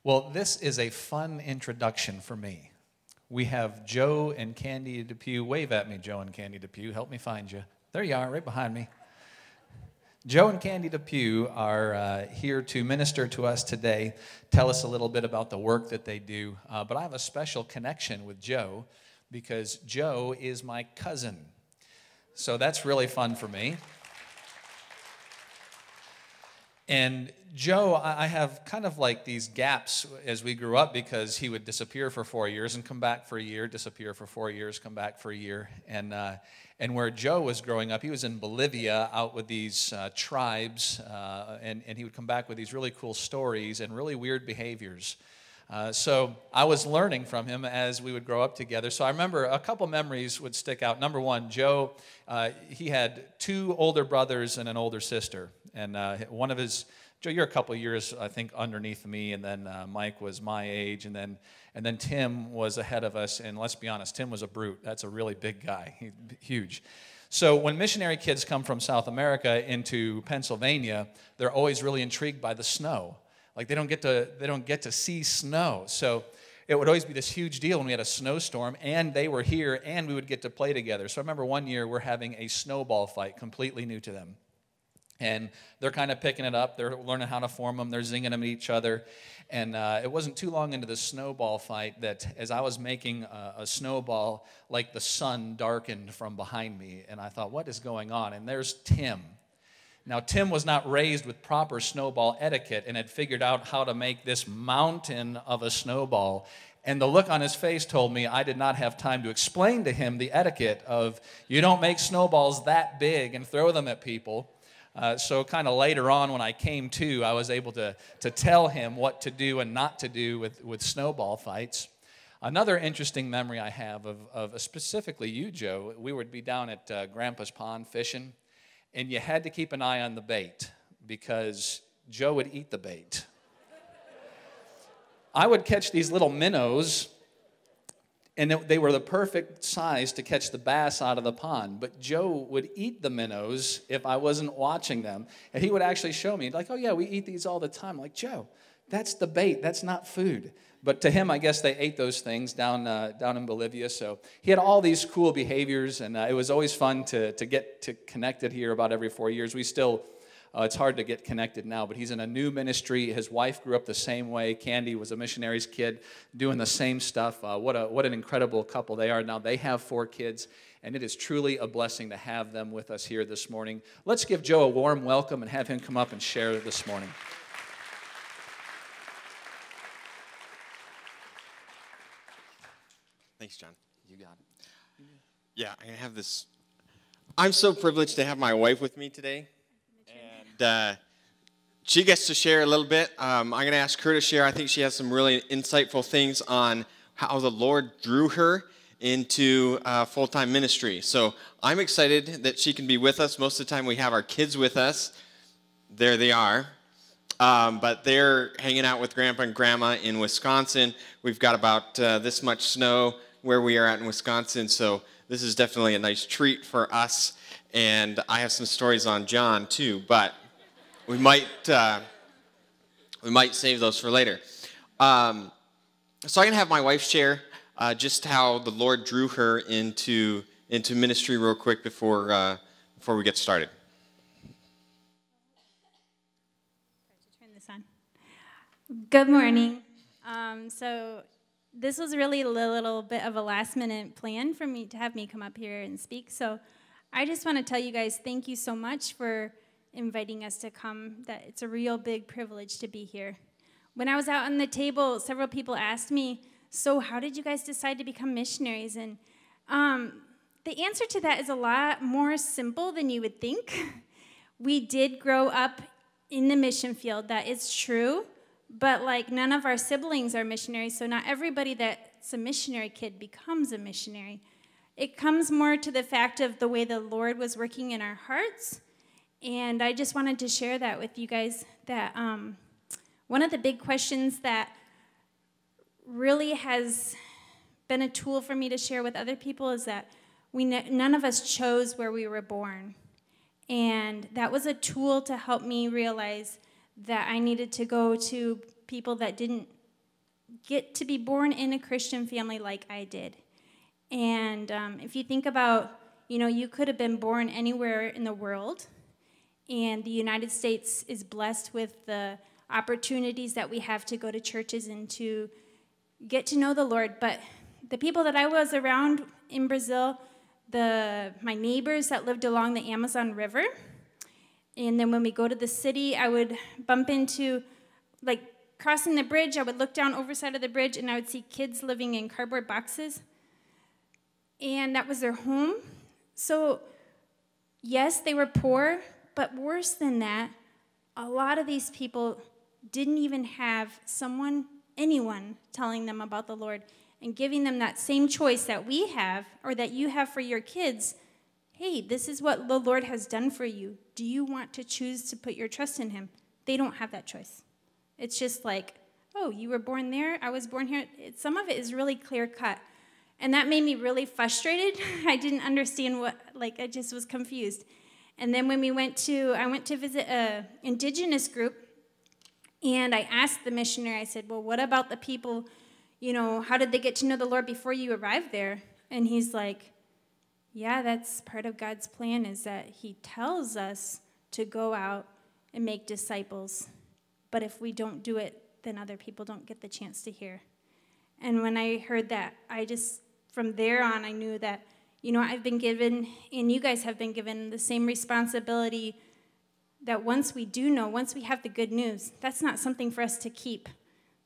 Well, this is a fun introduction for me. We have Joe and Candy Depue. Wave at me, Joe and Candy Depue. Help me find you. There you are, right behind me. Joe and Candy Depue are here to minister to us today, tell us a little bit about the work that they do. But I have a special connection with Joe because Joe is my cousin. So that's really fun for me. And Joe, I have kind of like these gaps as we grew up because he would disappear for 4 years and come back for a year, disappear for 4 years, come back for a year. And where Joe was growing up, he was in Bolivia out with these tribes, and he would come back with these really cool stories and really weird behaviors. So I was learning from him as we would grow up together. So I remember a couple memories would stick out. Number one, Joe, he had 2 older brothers and an older sister. And one of his, Joe, you're a couple years, I think, underneath me. And then Mike was my age. And then Tim was ahead of us. And let's be honest, Tim was a brute. That's a really big guy, huge. So when missionary kids come from South America into Pennsylvania, they're always really intrigued by the snow. Like they don't get to see snow. So it would always be this huge deal when we had a snowstorm and they were here and we would get to play together. So I remember one year we're having a snowball fight, completely new to them. And they're kind of picking it up. They're learning how to form them. They're zinging them at each other. And it wasn't too long into the snowball fight that as I was making a snowball, like the sun darkened from behind me. And I thought, what is going on? And there's Tim. Now, Tim was not raised with proper snowball etiquette and had figured out how to make this mountain of a snowball. And the look on his face told me I did not have time to explain to him the etiquette of you don't make snowballs that big and throw them at people. So kind of later on when I came to, I was able to tell him what to do and not to do with snowball fights. Another interesting memory I have of specifically you, Joe, we would be down at Grandpa's Pond fishing. And you had to keep an eye on the bait because Joe would eat the bait. I would catch these little minnows, and they were the perfect size to catch the bass out of the pond. But Joe would eat the minnows if I wasn't watching them. And he would actually show me, like, oh, yeah, we eat these all the time. I'm like, Joe, that's the bait. That's not food. But to him, I guess they ate those things down in Bolivia. So he had all these cool behaviors, and it was always fun to get connected here about every 4 years. We still, it's hard to get connected now, but he's in a new ministry. His wife grew up the same way. Candy was a missionary's kid doing the same stuff. What an incredible couple they are. Now they have 4 kids, and it is truly a blessing to have them with us here this morning. Let's give Joe a warm welcome and have him come up and share this morning. Thanks, John. You got it. Yeah, I have this. I'm so privileged to have my wife with me today, and she gets to share a little bit. I'm going to ask her to share. I think she has some really insightful things on how the Lord drew her into full-time ministry. So I'm excited that she can be with us. Most of the time we have our kids with us. There they are. But they're hanging out with Grandpa and Grandma in Wisconsin. We've got about this much snow where we are at in Wisconsin, so this is definitely a nice treat for us. And I have some stories on John too, but we might save those for later. So I'm gonna have my wife share just how the Lord drew her into ministry real quick before we get started. Good morning. So this was really a little bit of a last-minute plan for me to have me come up here and speak. So I just want to tell you guys thank you so much for inviting us to come. That it's a real big privilege to be here. When I was out on the table, several people asked me, so how did you guys decide to become missionaries? And the answer to that is a lot more simple than you would think. We did grow up in the mission field. That is true. But like none of our siblings are missionaries, so not everybody that's a missionary kid becomes a missionary. It comes more to the fact of the way the Lord was working in our hearts. And I just wanted to share that with you guys, that one of the big questions that really has been a tool for me to share with other people is that none of us chose where we were born. And that was a tool to help me realize that I needed to go to people that didn't get to be born in a Christian family like I did. And if you think about, you could have been born anywhere in the world, and the United States is blessed with the opportunities that we have to go to churches and to get to know the Lord. But the people that I was around in Brazil, my neighbors that lived along the Amazon River, and then when we go to the city, I would bump into, crossing the bridge, I would look down overside of the bridge, and I would see kids living in cardboard boxes. And that was their home. So, yes, they were poor, but worse than that, a lot of these people didn't even have anyone telling them about the Lord and giving them that same choice that we have, or that you have for your kids. Hey, this is what the Lord has done for you. Do you want to choose to put your trust in him? They don't have that choice. It's just like, oh, you were born there, I was born here. Some of it is really clear cut. And that made me really frustrated. I didn't understand I just was confused. And then when I went to visit an indigenous group, and I asked the missionary, I said, well, what about the people, how did they get to know the Lord before you arrived there? And he's like, yeah, that's part of God's plan, is that he tells us to go out and make disciples. But if we don't do it, then other people don't get the chance to hear. And when I heard that, from there on, I knew that, I've been given, and you guys have been given the same responsibility, that once we have the good news, that's not something for us to keep.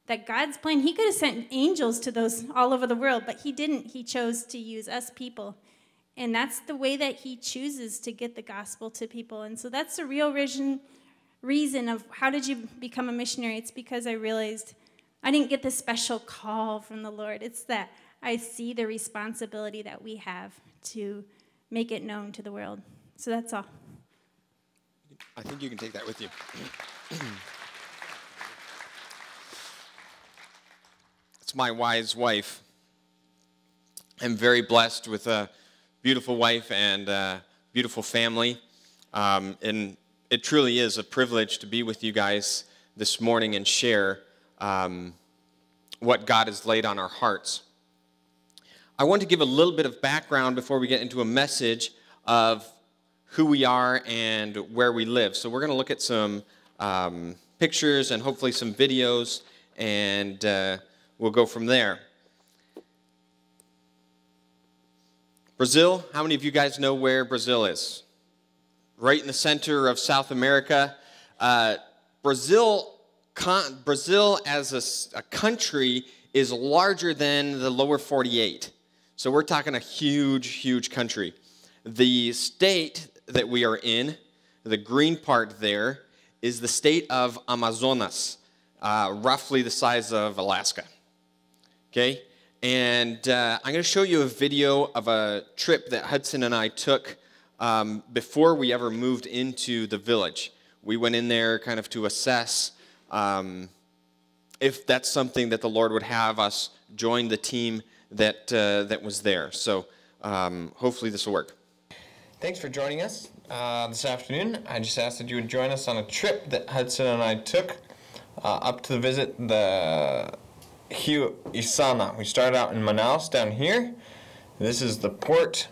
That God's plan, he could have sent angels to those all over the world, but he didn't. He chose to use us people. And that's the way that he chooses to get the gospel to people. And so that's the real reason of how did you become a missionary. It's because I realized I didn't get the special call from the Lord. It's that I see the responsibility that we have to make it known to the world. So that's all. I think you can take that with you. It's my wise wife. I'm very blessed with a beautiful wife and a beautiful family. And it truly is a privilege to be with you guys this morning and share what God has laid on our hearts. I want to give a little bit of background before we get into a message of who we are and where we live. So we're going to look at some pictures and hopefully some videos, and we'll go from there. Brazil, how many of you guys know where Brazil is? Right in the center of South America. Brazil as a country is larger than the lower 48. So we're talking a huge, huge country. The state that we are in, the green part there, is the state of Amazonas, roughly the size of Alaska. Okay? And I'm going to show you a video of a trip that Hudson and I took before we ever moved into the village. We went in there kind of to assess if that's something that the Lord would have us join the team that was there. So hopefully this will work. Thanks for joining us this afternoon. I just asked that you would join us on a trip that Hudson and I took up to visit the Rio Isana. We started out in Manaus down here. This is the port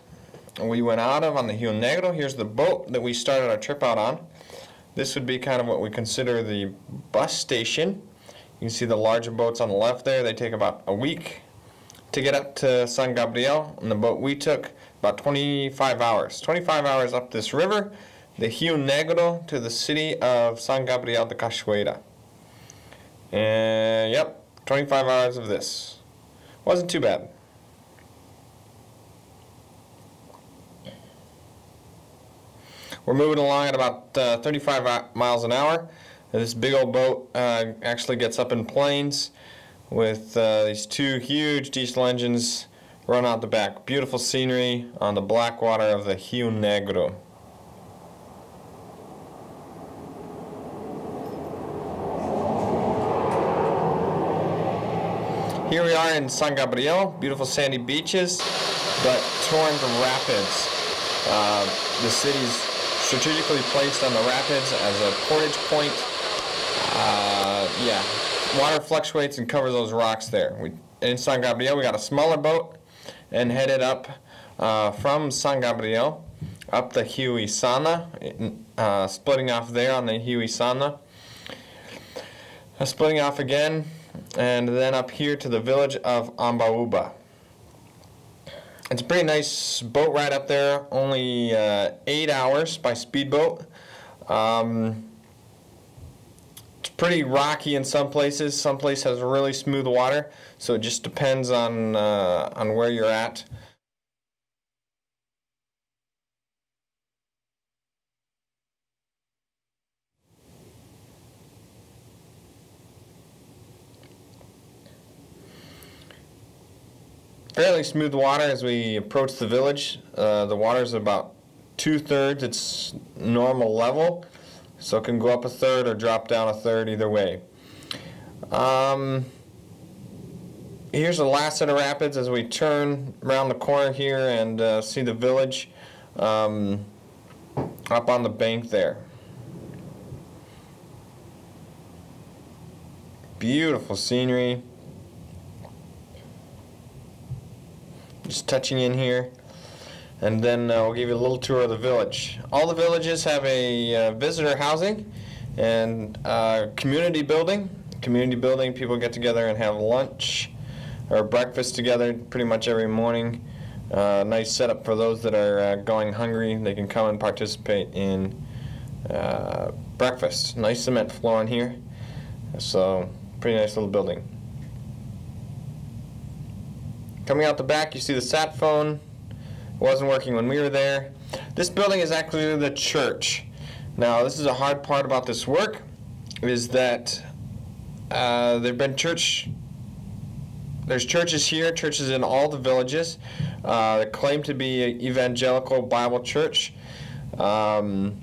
we went out of on the Rio Negro. Here's the boat that we started our trip out on. This would be kind of what we consider the bus station. You can see the larger boats on the left there. They take about a week to get up to San Gabriel. And the boat we took, about 25 hours. 25 hours up this river, the Rio Negro, to the city of San Gabriel de Cachoeira. And yep, 25 hours of this. Wasn't too bad. We're moving along at about 35 miles an hour. This big old boat actually gets up in planes with these two huge diesel engines run out the back. Beautiful scenery on the black water of the Rio Negro. Here we are in San Gabriel, beautiful sandy beaches, but torn from rapids. The city's strategically placed on the rapids as a portage point. water fluctuates and covers those rocks there. In San Gabriel, we got a smaller boat and headed up from San Gabriel up the Rio Isana, splitting off there on the Rio Isana, splitting off again, and then up here to the village of Ambauba. It's a pretty nice boat ride up there, only 8 hours by speedboat. It's pretty rocky in some places. Some places has really smooth water, so it just depends on where you're at. Fairly smooth water as we approach the village. The water is about 2/3 its normal level, so it can go up a third or drop down a third either way. Here's the last set of rapids as we turn around the corner here and see the village up on the bank there. Beautiful scenery. Just touching in here, and then we'll give you a little tour of the village. All the villages have a visitor housing and community building. Community building, people get together and have lunch or breakfast together pretty much every morning. Nice setup for those that are going hungry. They can come and participate in breakfast. Nice cement floor in here, so pretty nice little building. Coming out the back, you see the sat phone. It wasn't working when we were there. This building is actually the church. Now, this is a hard part about this work, is that there's churches here, churches in all the villages that claim to be an evangelical Bible church, but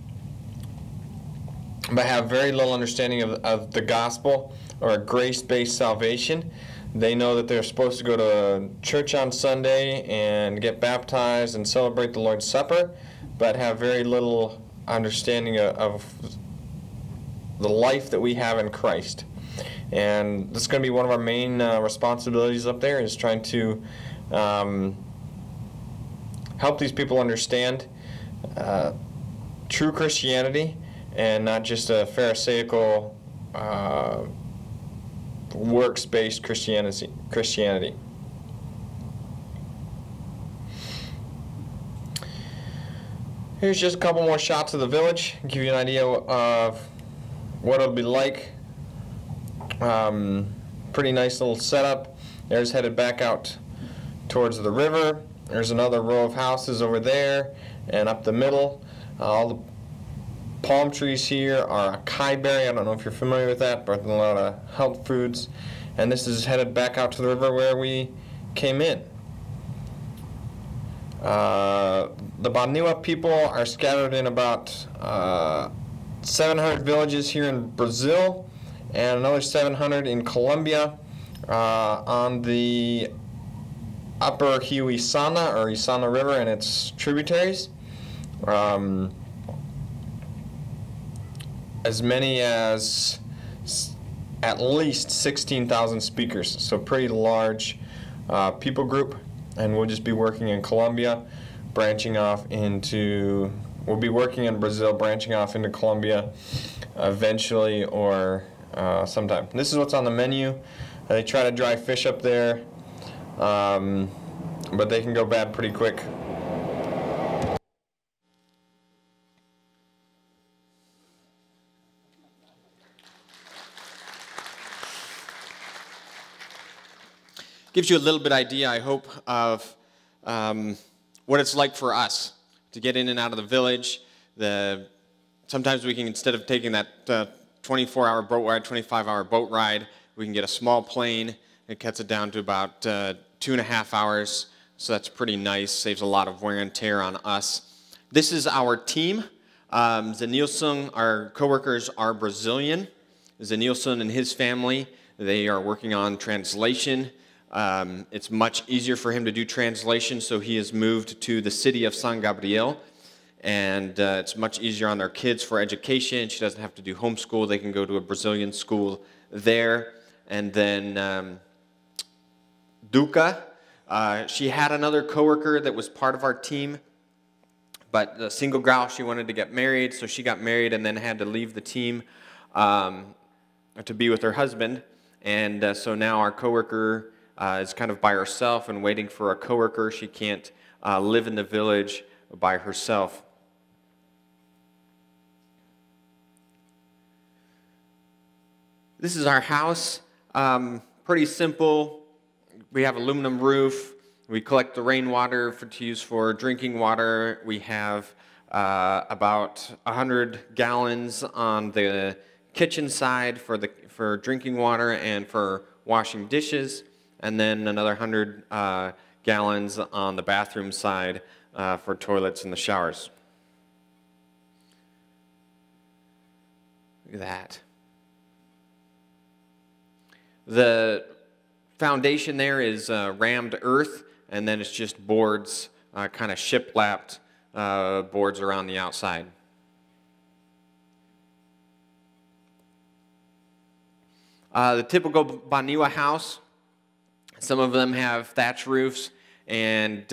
have very little understanding of the gospel or a grace-based salvation. They know that they're supposed to go to church on Sunday and get baptized and celebrate the Lord's Supper, but have very little understanding of the life that we have in Christ. And this is going to be one of our main responsibilities up there, is trying to help these people understand true Christianity and not just a Pharisaical works-based Christianity. Here's just a couple more shots of the village, give you an idea of what it'll be like. Pretty nice little setup. There's headed back out towards the river. There's another row of houses over there, and up the middle, all the palm trees here are acai berry. I don't know if you're familiar with that, but a lot of health foods. And this is headed back out to the river where we came in. The Baniwa people are scattered in about 700 villages here in Brazil, and another 700 in Colombia on the upper Rio Isana, or Isana River and its tributaries. As many as at least 16,000 speakers, so pretty large people group. And we'll just be working in Colombia, branching off into, we'll be working in Brazil, branching off into Colombia eventually, or sometime. This is what's on the menu. They try to dry fish up there, but they can go bad pretty quick. Gives you a little bit idea, I hope, of what it's like for us to get in and out of the village. Sometimes we can, instead of taking that 24-hour boat ride, 25-hour boat ride, we can get a small plane. It cuts it down to about 2.5 hours, so that's pretty nice. Saves a lot of wear and tear on us. This is our team. Zenilson, our coworkers, are Brazilian. Zenilson and his family, they are working on translation. It's much easier for him to do translation, so he has moved to the city of San Gabriel, and it's much easier on their kids for education. She doesn't have to do homeschool. They can go to a Brazilian school there. And then Duca, she had another coworker that was part of our team, but the single gal, she wanted to get married, so she got married and then had to leave the team to be with her husband. And so now our coworker is kind of by herself and waiting for a coworker. She can't live in the village by herself. This is our house. Pretty simple. We have aluminum roof. We collect the rainwater to use for drinking water. We have about 100 gallons on the kitchen side for drinking water and for washing dishes, and then another 100 gallons on the bathroom side for toilets and the showers. Look at that. The foundation there is rammed earth, and then it's just boards, kind of shiplapped boards around the outside. The typical Baniwa house, some of them have thatch roofs and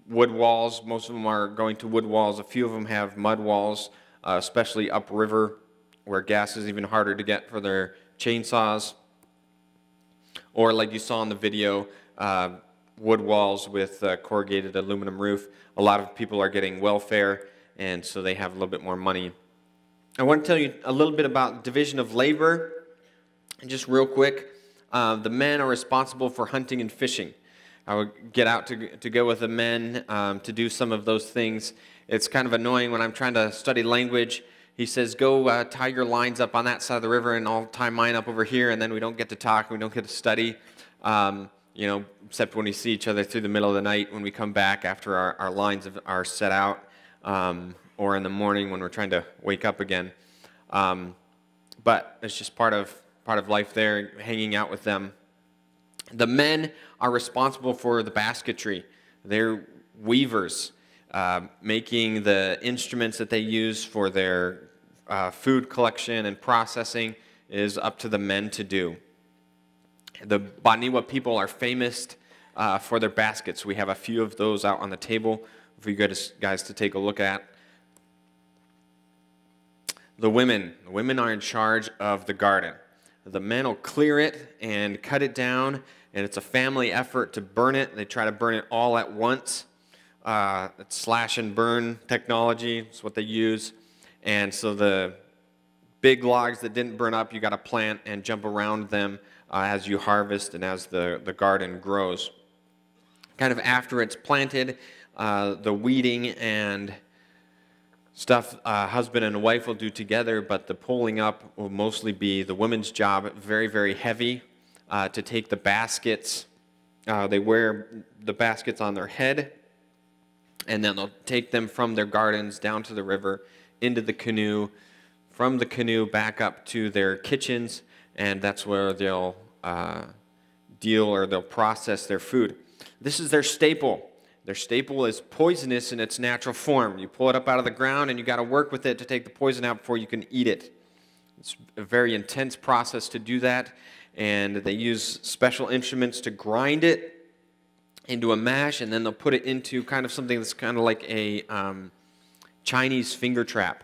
wood walls. Most of them are going to wood walls. A few of them have mud walls, especially upriver, where gas is even harder to get for their chainsaws. Or like you saw in the video, wood walls with corrugated aluminum roof. A lot of people are getting welfare, and so they have a little bit more money. I want to tell you a little bit about division of labor. And just real quick, the men are responsible for hunting and fishing. I would get out to go with the men to do some of those things. It's kind of annoying when I'm trying to study language. He says, go tie your lines up on that side of the river, and I'll tie mine up over here, and then we don't get to talk, we don't get to study, except when we see each other through the middle of the night when we come back after our lines are set out, or in the morning when we're trying to wake up again. But it's just part of life there, hanging out with them. The men are responsible for the basketry. They're weavers, making the instruments that they use for their food collection and processing is up to the men to do. The Baniwa people are famous for their baskets. We have a few of those out on the table for you guys to take a look at. The women are in charge of the garden. The men will clear it and cut it down, and it's a family effort to burn it. They try to burn it all at once. It's slash and burn technology. It's what they use. And so the big logs that didn't burn up, you got to plant and jump around them as you harvest and as the garden grows. Kind of after it's planted, the weeding and stuff husband and wife will do together, but the pulling up will mostly be the women's job. Very, very heavy to take the baskets. They wear the baskets on their head, and then they'll take them from their gardens down to the river, into the canoe, from the canoe back up to their kitchens, and that's where they'll they'll process their food. This is their staple. Their staple is poisonous in its natural form. You pull it up out of the ground, and you got to work with it to take the poison out before you can eat it. It's a very intense process to do that, and they use special instruments to grind it into a mash, and then they'll put it into kind of something that's kind of like a Chinese finger trap.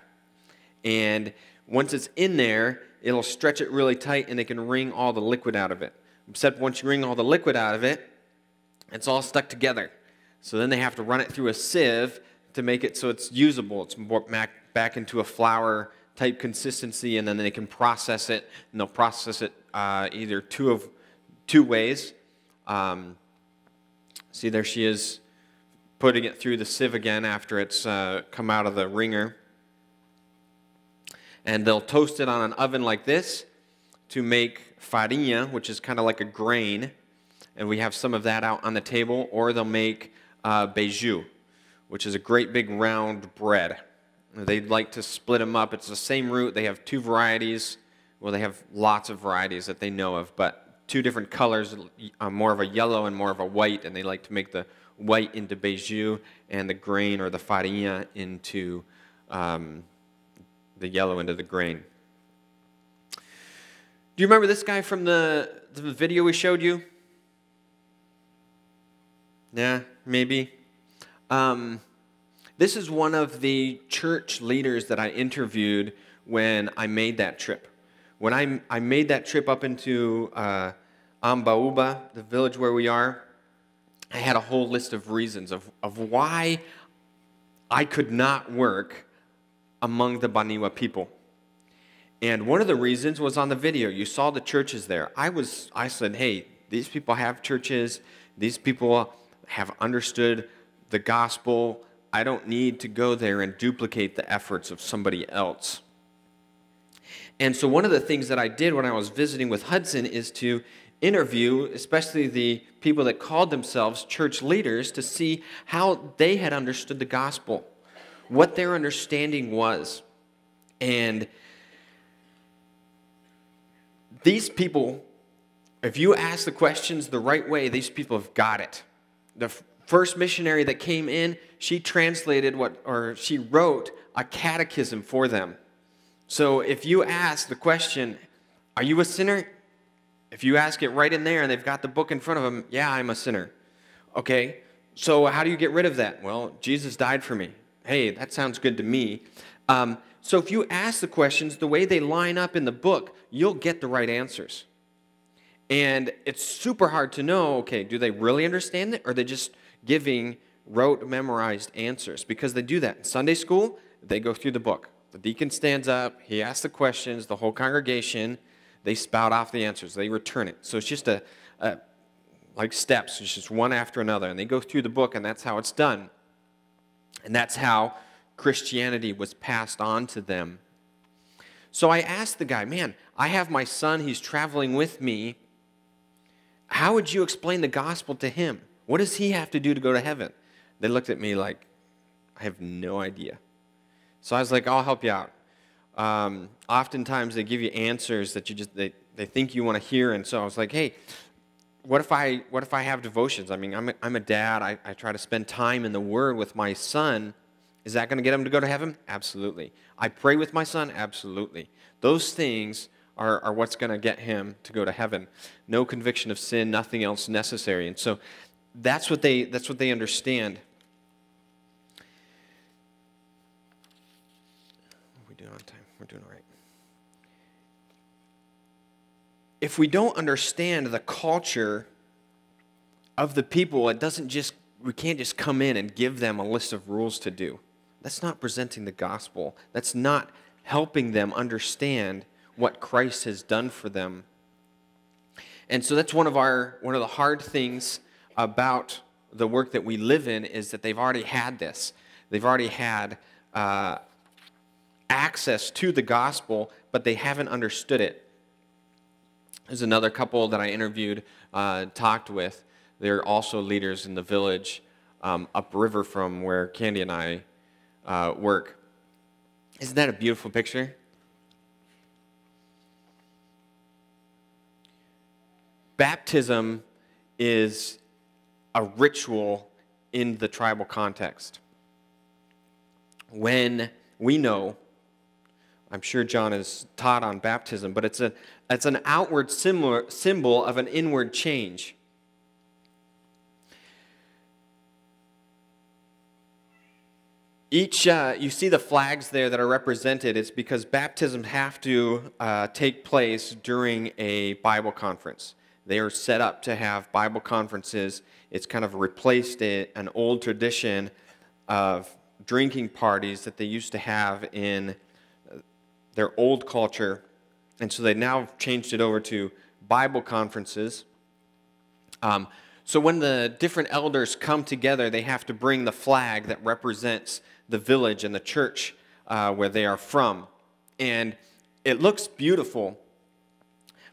And once it's in there, it'll stretch it really tight, and they can wring all the liquid out of it. Except once you wring all the liquid out of it, it's all stuck together. So then they have to run it through a sieve to make it so it's usable. It's more back into a flour-type consistency, and then they can process it, and they'll process it either two ways. See, there she is putting it through the sieve again after it's come out of the wringer. And they'll toast it on an oven like this to make farinha, which is kind of like a grain. And we have some of that out on the table. Or they'll make beiju, which is a great big round bread. They'd like to split them up. It's the same root. They have two varieties. Well, they have lots of varieties that they know of, but two different colors, more of a yellow and more of a white, and they like to make the white into beiju and the grain or the farinha into the yellow into the grain. you remember this guy from the video we showed you? Yeah, maybe. This is one of the church leaders that I interviewed when I made that trip. When I made that trip up into Ambauba, the village where we are, I had a whole list of reasons of why I could not work among the Baniwa people. And one of the reasons was on the video. You saw the churches there. I said, hey, these people have churches. These people have understood the gospel. I don't need to go there and duplicate the efforts of somebody else. And so one of the things that I did when I was visiting with Hudson is to interview, especially the people that called themselves church leaders, to see how they had understood the gospel, what their understanding was. And these people, if you ask the questions the right way, these people have got it. The first missionary that came in, she translated she wrote a catechism for them. So if you ask the question, are you a sinner? If you ask it right in there and they've got the book in front of them, yeah, I'm a sinner. Okay, so how do you get rid of that? Well, Jesus died for me. Hey, that sounds good to me. So if you ask the questions the way they line up in the book, you'll get the right answers. And it's super hard to know, okay, do they really understand it, or are they just giving rote, memorized answers? Because they do that. In Sunday school, they go through the book. The deacon stands up, he asks the questions, the whole congregation, they spout off the answers, they return it. So it's just like steps, it's just one after another, and they go through the book, and that's how it's done. And that's how Christianity was passed on to them. So I asked the guy, man, I have my son, he's traveling with me. How would you explain the gospel to him? What does he have to do to go to heaven? They looked at me like, I have no idea. So I was like, I'll help you out. Oftentimes they give you answers that they think you want to hear, and so I was like, hey, what if I have devotions? I mean, I'm a dad. I try to spend time in the Word with my son. Is that going to get him to go to heaven? Absolutely. I pray with my son? Absolutely. Those things are what's going to get him to go to heaven. No conviction of sin, nothing else necessary. And so that's what they understand. What are we doing on time? We're doing all right. If we don't understand the culture of the people, we can't just come in and give them a list of rules to do. That's not presenting the gospel. That's not helping them understand what Christ has done for them. And so that's one of the hard things about the work that we live in, is that they've already had this. They've already had access to the gospel, but they haven't understood it. There's another couple that I interviewed, talked with. They're also leaders in the village upriver from where Candy and I work. Isn't that a beautiful picture? Baptism is a ritual in the tribal context. When we know, I'm sure John has taught on baptism, but it's an outward symbol of an inward change. You see the flags there that are represented. It's because baptisms have to take place during a Bible conference. They are set up to have Bible conferences. It's kind of replaced an old tradition of drinking parties that they used to have in their old culture. And so they now changed it over to Bible conferences. So when the different elders come together, they have to bring the flag that represents the village and the church where they are from. And it looks beautiful,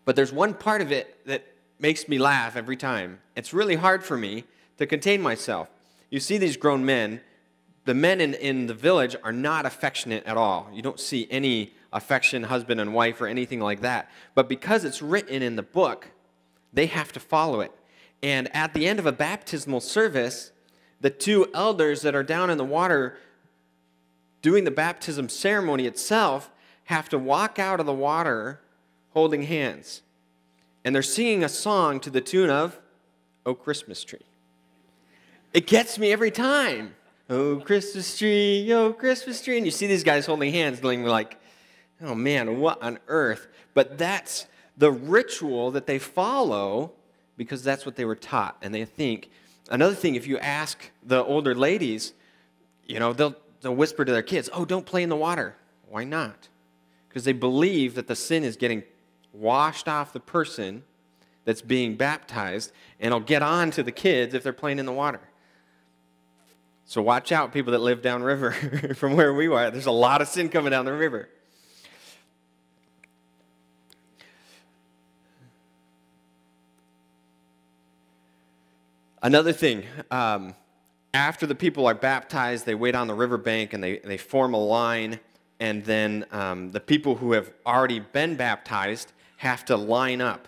but there's one part of it that makes me laugh every time. It's really hard for me to contain myself. You see these grown men. The men in the village are not affectionate at all. You don't see any affection, husband and wife, or anything like that. But because it's written in the book, they have to follow it. And at the end of a baptismal service, the two elders that are down in the water doing the baptism ceremony itself have to walk out of the water holding hands. And they're singing a song to the tune of, "Oh, Christmas Tree." It gets me every time. "Oh, Christmas tree, oh, Christmas tree." And you see these guys holding hands, going like, oh man, what on earth? But that's the ritual that they follow because that's what they were taught. And they think, another thing, if you ask the older ladies, they'll whisper to their kids, "Oh, don't play in the water." Why not? Because they believe that the sin is getting washed off the person that's being baptized, and it'll get on to the kids if they're playing in the water. So watch out, people that live downriver from where we are. There's a lot of sin coming down the river. Another thing, after the people are baptized, they wait on the riverbank and they form a line, and then the people who have already been baptized have to line up.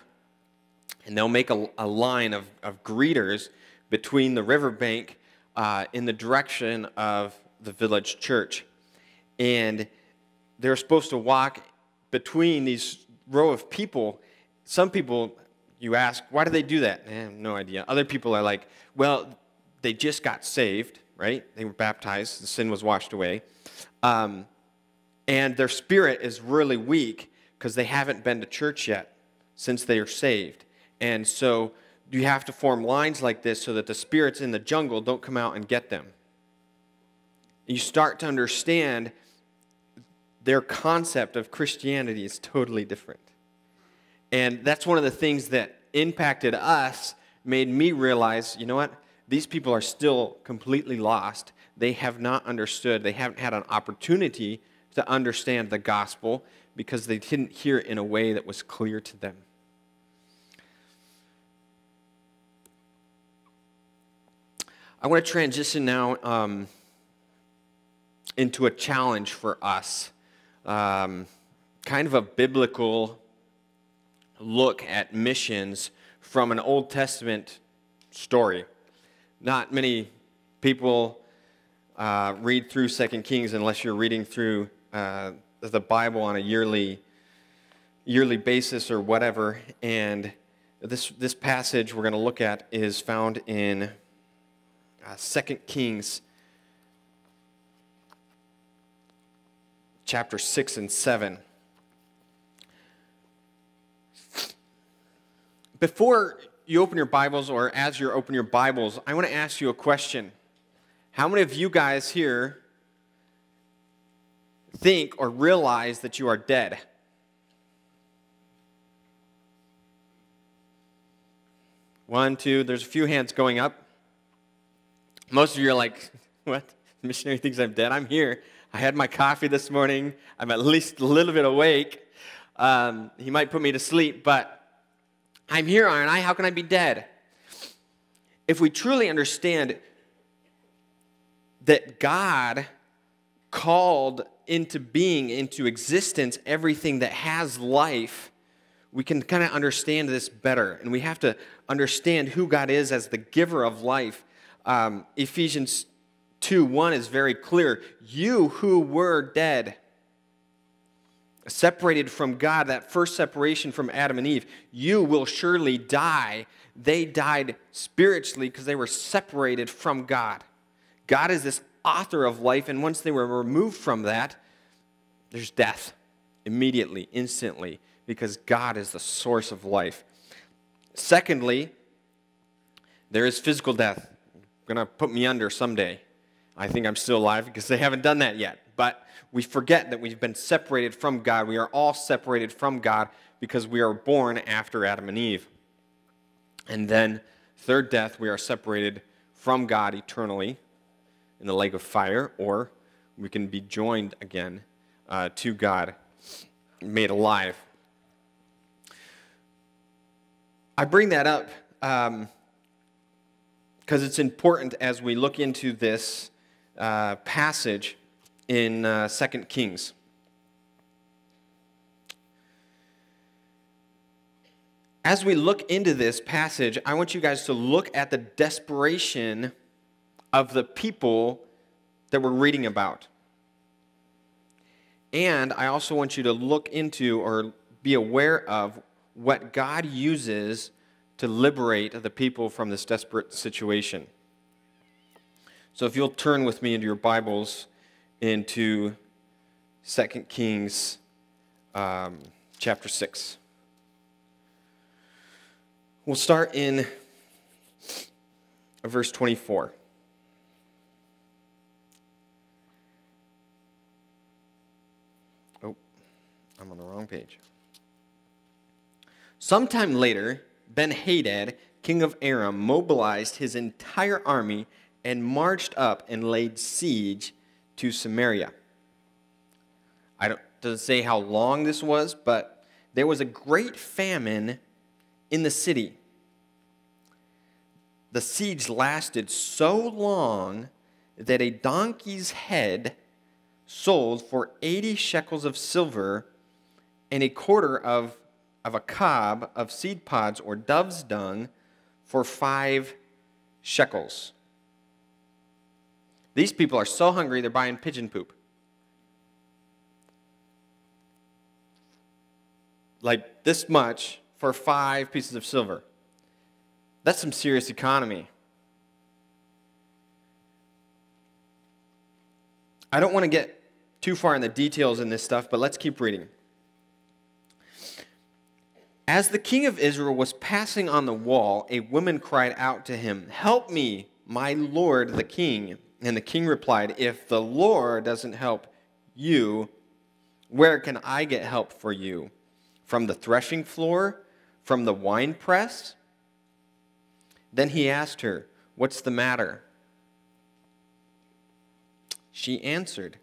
And they'll make a line of greeters between the riverbank in the direction of the village church. And they're supposed to walk between these row of people. Some people, you ask, why do they do that? I have no idea. Other people are like, well, they just got saved, right? They were baptized. The sin was washed away. And their spirit is really weak because they haven't been to church yet since they are saved. And so you have to form lines like this so that the spirits in the jungle don't come out and get them. You start to understand their concept of Christianity is totally different. And that's one of the things that impacted us, made me realize, you know what? These people are still completely lost. They have not understood. They haven't had an opportunity to understand the gospel because they didn't hear it in a way that was clear to them. I want to transition now into a challenge for us, kind of a biblical look at missions from an Old Testament story. Not many people read through 2 Kings unless you're reading through the Bible on a yearly basis or whatever. And this passage we're going to look at is found in 2 Kings chapter 6 and 7. Before you open your Bibles, or as you open your Bibles, I want to ask you a question. How many of you guys here think or realize that you are dead? One, two, there's a few hands going up. Most of you are like, what? The missionary thinks I'm dead? I'm here. I had my coffee this morning. I'm at least a little bit awake. He might put me to sleep, but I'm here, aren't I? How can I be dead? If we truly understand that God called into being, into existence, everything that has life, we can kind of understand this better. And we have to understand who God is as the giver of life. Ephesians 2:1 is very clear. You who were dead, separated from God, that first separation from Adam and Eve, you will surely die. They died spiritually because they were separated from God. God is this author of life, and once they were removed from that, there's death immediately, instantly, because God is the source of life. Secondly, there is physical death. Going to put me under someday. I think I'm still alive because they haven't done that yet. But we forget that we've been separated from God. We are all separated from God because we are born after Adam and Eve. And then, third death, we are separated from God eternally in the lake of fire, or we can be joined again to God, made alive. I bring that up because it's important as we look into this passage in 2 Kings. As we look into this passage, I want you guys to look at the desperation of the people that we're reading about. And I also want you to look into or be aware of what God uses to liberate the people from this desperate situation. So if you'll turn with me into your Bibles into 2 Kings chapter 6. We'll start in verse 24. Oh, I'm on the wrong page. Sometime later, Ben-Hadad, king of Aram, mobilized his entire army and marched up and laid siege to Samaria. Doesn't say how long this was, but there was a great famine in the city. The siege lasted so long that a donkey's head sold for 80 shekels of silver and a quarter of a cob of seed pods or dove's dung for 5 shekels. These people are so hungry, they're buying pigeon poop. Like this much for 5 pieces of silver. That's some serious economy. I don't want to get too far in the details in this stuff, but let's keep reading. As the king of Israel was passing on the wall, a woman cried out to him, "Help me, my lord the king." And the king replied, "If the Lord doesn't help you, where can I get help for you? From the threshing floor? From the winepress?" Then he asked her, "What's the matter?" She answered,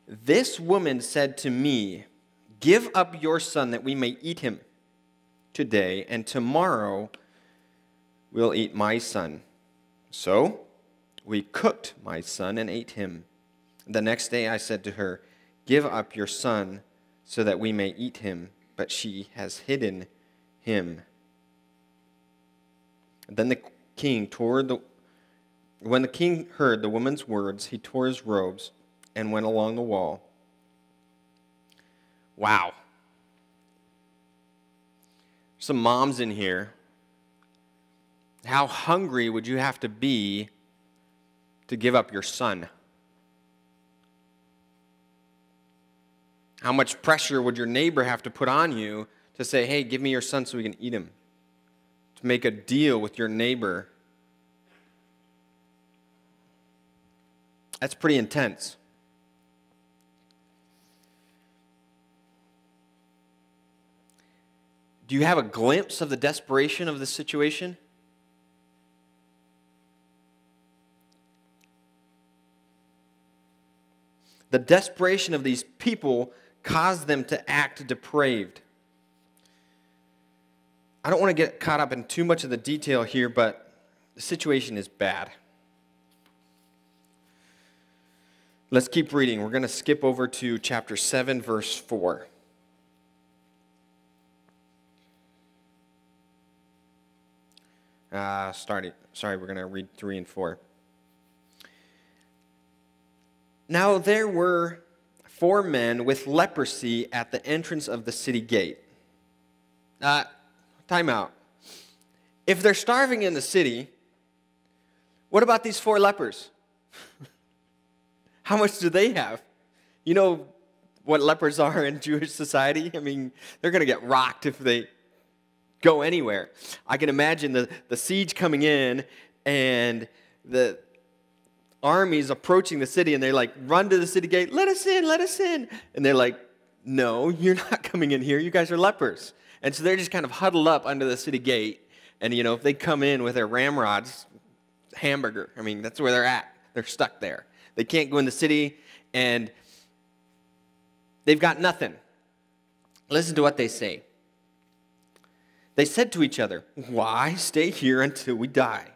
"This woman said to me, 'Give up your son that we may eat him today, and tomorrow we'll eat my son.' So we cooked my son and ate him. The next day I said to her, 'Give up your son so that we may eat him,' but she has hidden him." Then when the king heard the woman's words, he tore his robes and went along the wall. Wow. Some moms in here. How hungry would you have to be to give up your son? How much pressure would your neighbor have to put on you to say, "Hey, give me your son so we can eat him"? To make a deal with your neighbor. That's pretty intense. Do you have a glimpse of the desperation of this situation? The desperation of these people caused them to act depraved. I don't want to get caught up in too much of the detail here, but the situation is bad. Let's keep reading. We're going to skip over to chapter 7, verse 4. We're going to read 3 and 4. Now there were 4 men with leprosy at the entrance of the city gate. Time out. If they're starving in the city, what about these 4 lepers? How much do they have? You know what lepers are in Jewish society? I mean, they're going to get rocked if they go anywhere. I can imagine the siege coming in and the armies approaching the city, and they like run to the city gate, let us in, let us in. And they're like, no, you're not coming in here. You guys are lepers. And so they're just kind of huddled up under the city gate. And, you know, if they come in with their ramrods, hamburger, I mean, that's where they're at. They're stuck there. They can't go in the city, and they've got nothing. Listen to what they say. They said to each other, "Why stay here until we die?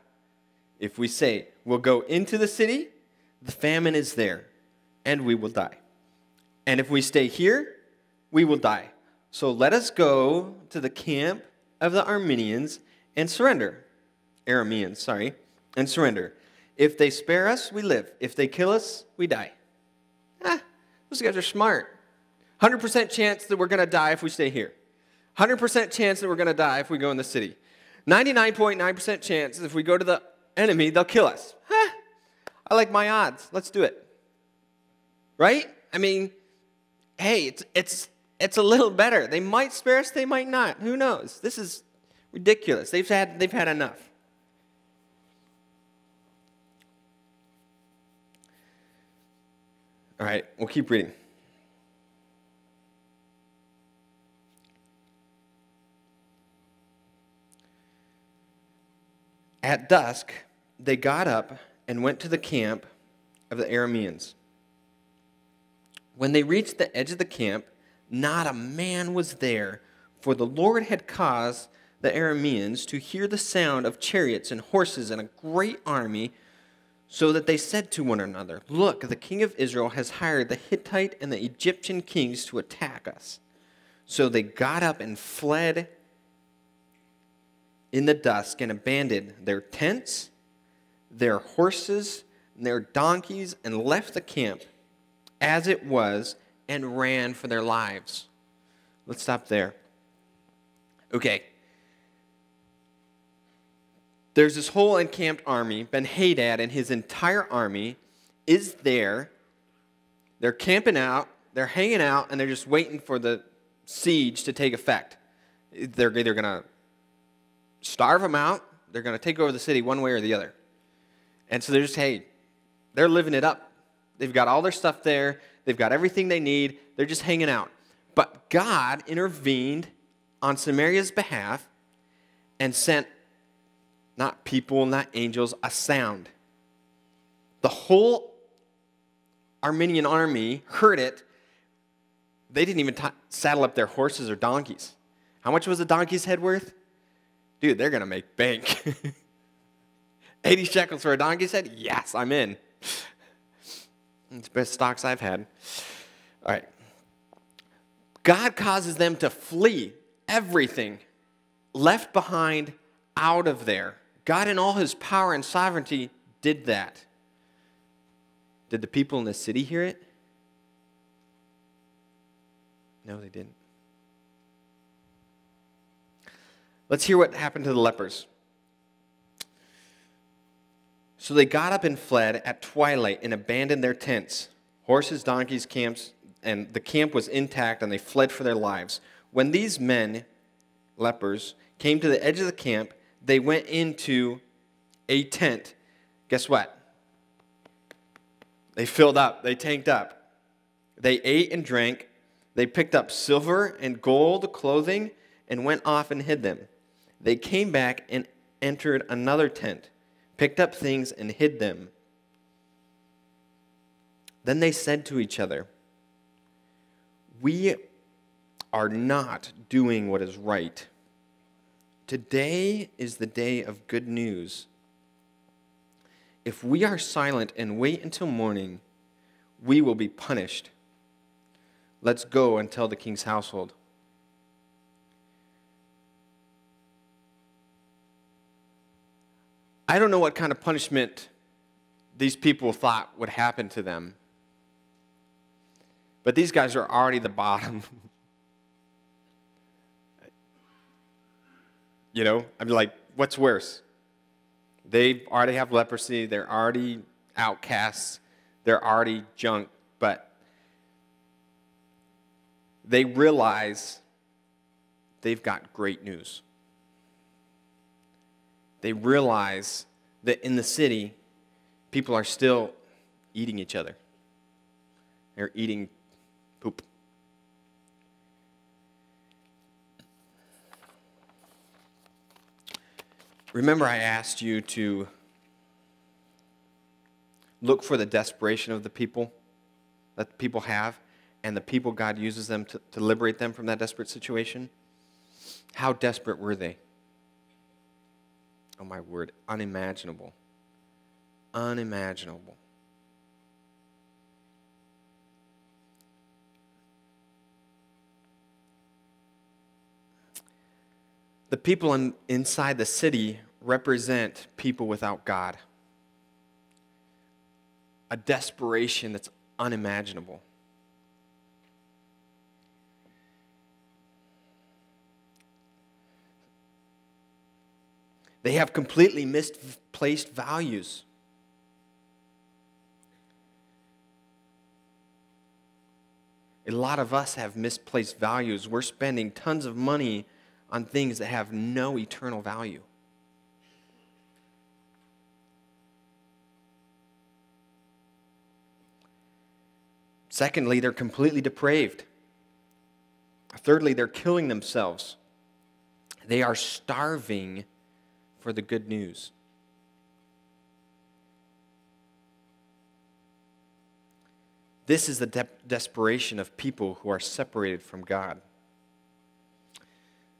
If we say, 'We'll go into the city,' the famine is there, and we will die. And if we stay here, we will die. So let us go to the camp of the Arameans and surrender. And surrender. If they spare us, we live. If they kill us, we die." Those guys are smart. 100% chance that we're going to die if we stay here. 100% chance that we're going to die if we go in the city. 99.9% chance if we go to the enemy, they'll kill us. Huh, I like my odds. Let's do it. Right? I mean, hey, it's a little better. They might spare us, they might not. Who knows? This is ridiculous. They've had enough. All right, we'll keep reading. At dusk, they got up and went to the camp of the Arameans. When they reached the edge of the camp, not a man was there, for the Lord had caused the Arameans to hear the sound of chariots and horses and a great army, so that they said to one another, "Look, the king of Israel has hired the Hittite and the Egyptian kings to attack us." So they got up and fled in the dusk and abandoned their tents, their horses, and their donkeys, and left the camp as it was and ran for their lives. Let's stop there. Okay. There's this whole encamped army. Ben-Hadad and his entire army is there. They're camping out, they're hanging out, and they're just waiting for the siege to take effect. They're either going to starve them out, they're going to take over the city one way or the other. And so they're just, hey, they're living it up. They've got all their stuff there. They've got everything they need. They're just hanging out. But God intervened on Samaria's behalf and sent, not people, not angels, a sound. The whole Armenian army heard it. They didn't even saddle up their horses or donkeys. How much was a donkey's head worth? Dude, they're going to make bank. 80 shekels for a donkey's head? Yes, I'm in. It's the best stocks I've had. All right. God causes them to flee everything left behind out of there. God in all his power and sovereignty did that. Did the people in the city hear it? No, they didn't. Let's hear what happened to the lepers. So they got up and fled at twilight and abandoned their tents, horses, donkeys, camps, and the camp was intact, and they fled for their lives. When these men, lepers, came to the edge of the camp, they went into a tent. Guess what? They filled up. They tanked up. They ate and drank. They picked up silver and gold clothing and went off and hid them. They came back and entered another tent, picked up things and hid them. Then they said to each other, "We are not doing what is right. Today is the day of good news. If we are silent and wait until morning, we will be punished. Let's go and tell the king's household." I don't know what kind of punishment these people thought would happen to them. But these guys are already the bottom. You know, I'm like, what's worse? They already have leprosy. They're already outcasts. They're already junk. But they realize they've got great news. They realize that in the city, people are still eating each other. They're eating poop. Remember, I asked you to look for the desperation of the people that the people have and the people God uses them to liberate them from that desperate situation. How desperate were they? Oh my word, unimaginable. Unimaginable. The people inside the city represent people without God. A desperation that's unimaginable. They have completely misplaced values. A lot of us have misplaced values. We're spending tons of money on things that have no eternal value. Secondly, they're completely depraved. Thirdly, they're killing themselves. They are starving for the good news. This is the desperation of people who are separated from God.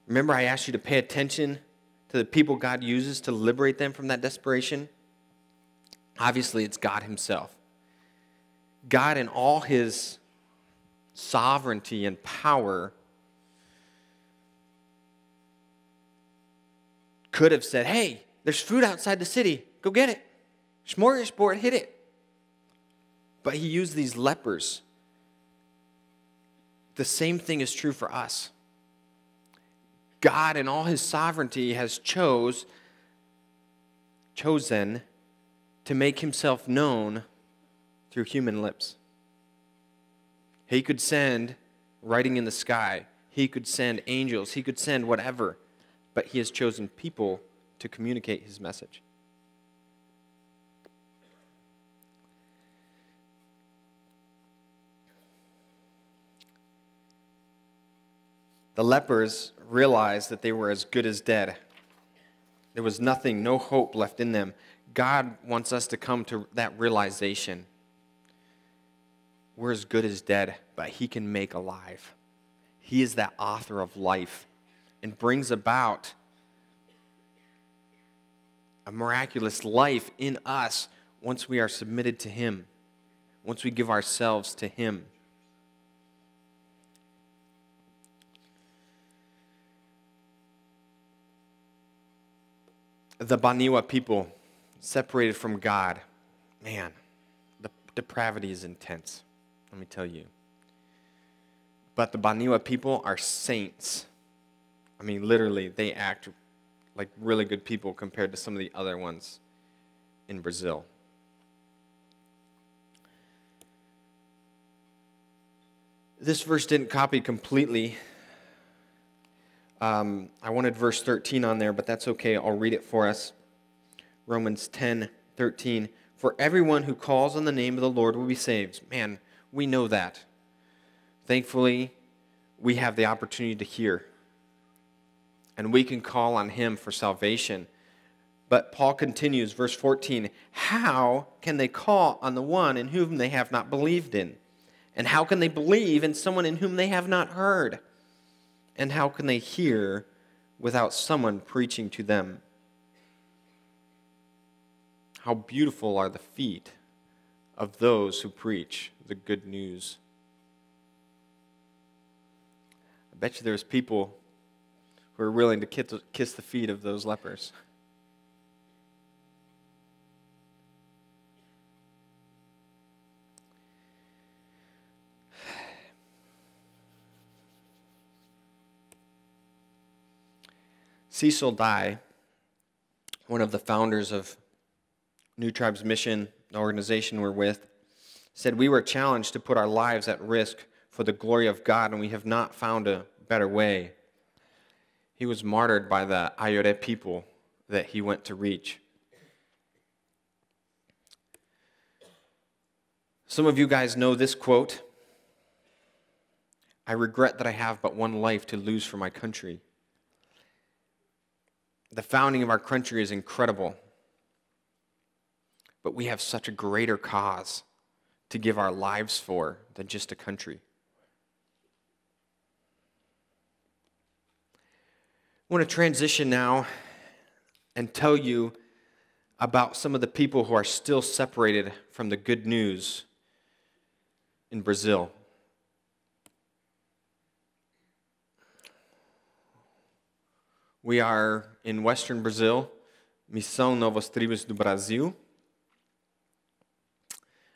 Remember, I asked you to pay attention to the people God uses to liberate them from that desperation? Obviously, it's God himself. God, in all his sovereignty and power, could have said, hey, there's food outside the city. Go get it. Smorgasbord, hit it. But he used these lepers. The same thing is true for us. God, in all his sovereignty, has chosen to make himself known through human lips. He could send writing in the sky. He could send angels. He could send whatever. But he has chosen people to communicate his message. The lepers realized that they were as good as dead. There was nothing, no hope left in them. God wants us to come to that realization. We're as good as dead, but he can make alive. He is that author of life and brings about a miraculous life in us once we are submitted to him, once we give ourselves to him. The Baniwa people, separated from God, man, the depravity is intense, let me tell you. But the Baniwa people are saints. I mean, literally, they act like really good people compared to some of the other ones in Brazil. This verse didn't copy completely. I wanted verse 13 on there, but that's okay. I'll read it for us. Romans 10:13. For everyone who calls on the name of the Lord will be saved. Man, we know that. Thankfully, we have the opportunity to hear. And we can call on him for salvation. But Paul continues, verse 14. How can they call on the one in whom they have not believed in? And how can they believe in someone in whom they have not heard? And how can they hear without someone preaching to them? How beautiful are the feet of those who preach the good news. I bet you there's people who are willing to kiss the feet of those lepers. Cecil Dye, one of the founders of New Tribes Mission, the organization we're with, said, we were challenged to put our lives at risk for the glory of God, and we have not found a better way. He was martyred by the Ayore people that he went to reach. Some of you guys know this quote. I regret that I have but one life to lose for my country. The founding of our country is incredible, but we have such a greater cause to give our lives for than just a country. I want to transition now and tell you about some of the people who are still separated from the good news in Brazil. We are in western Brazil, Missão Novas Tribos do Brasil.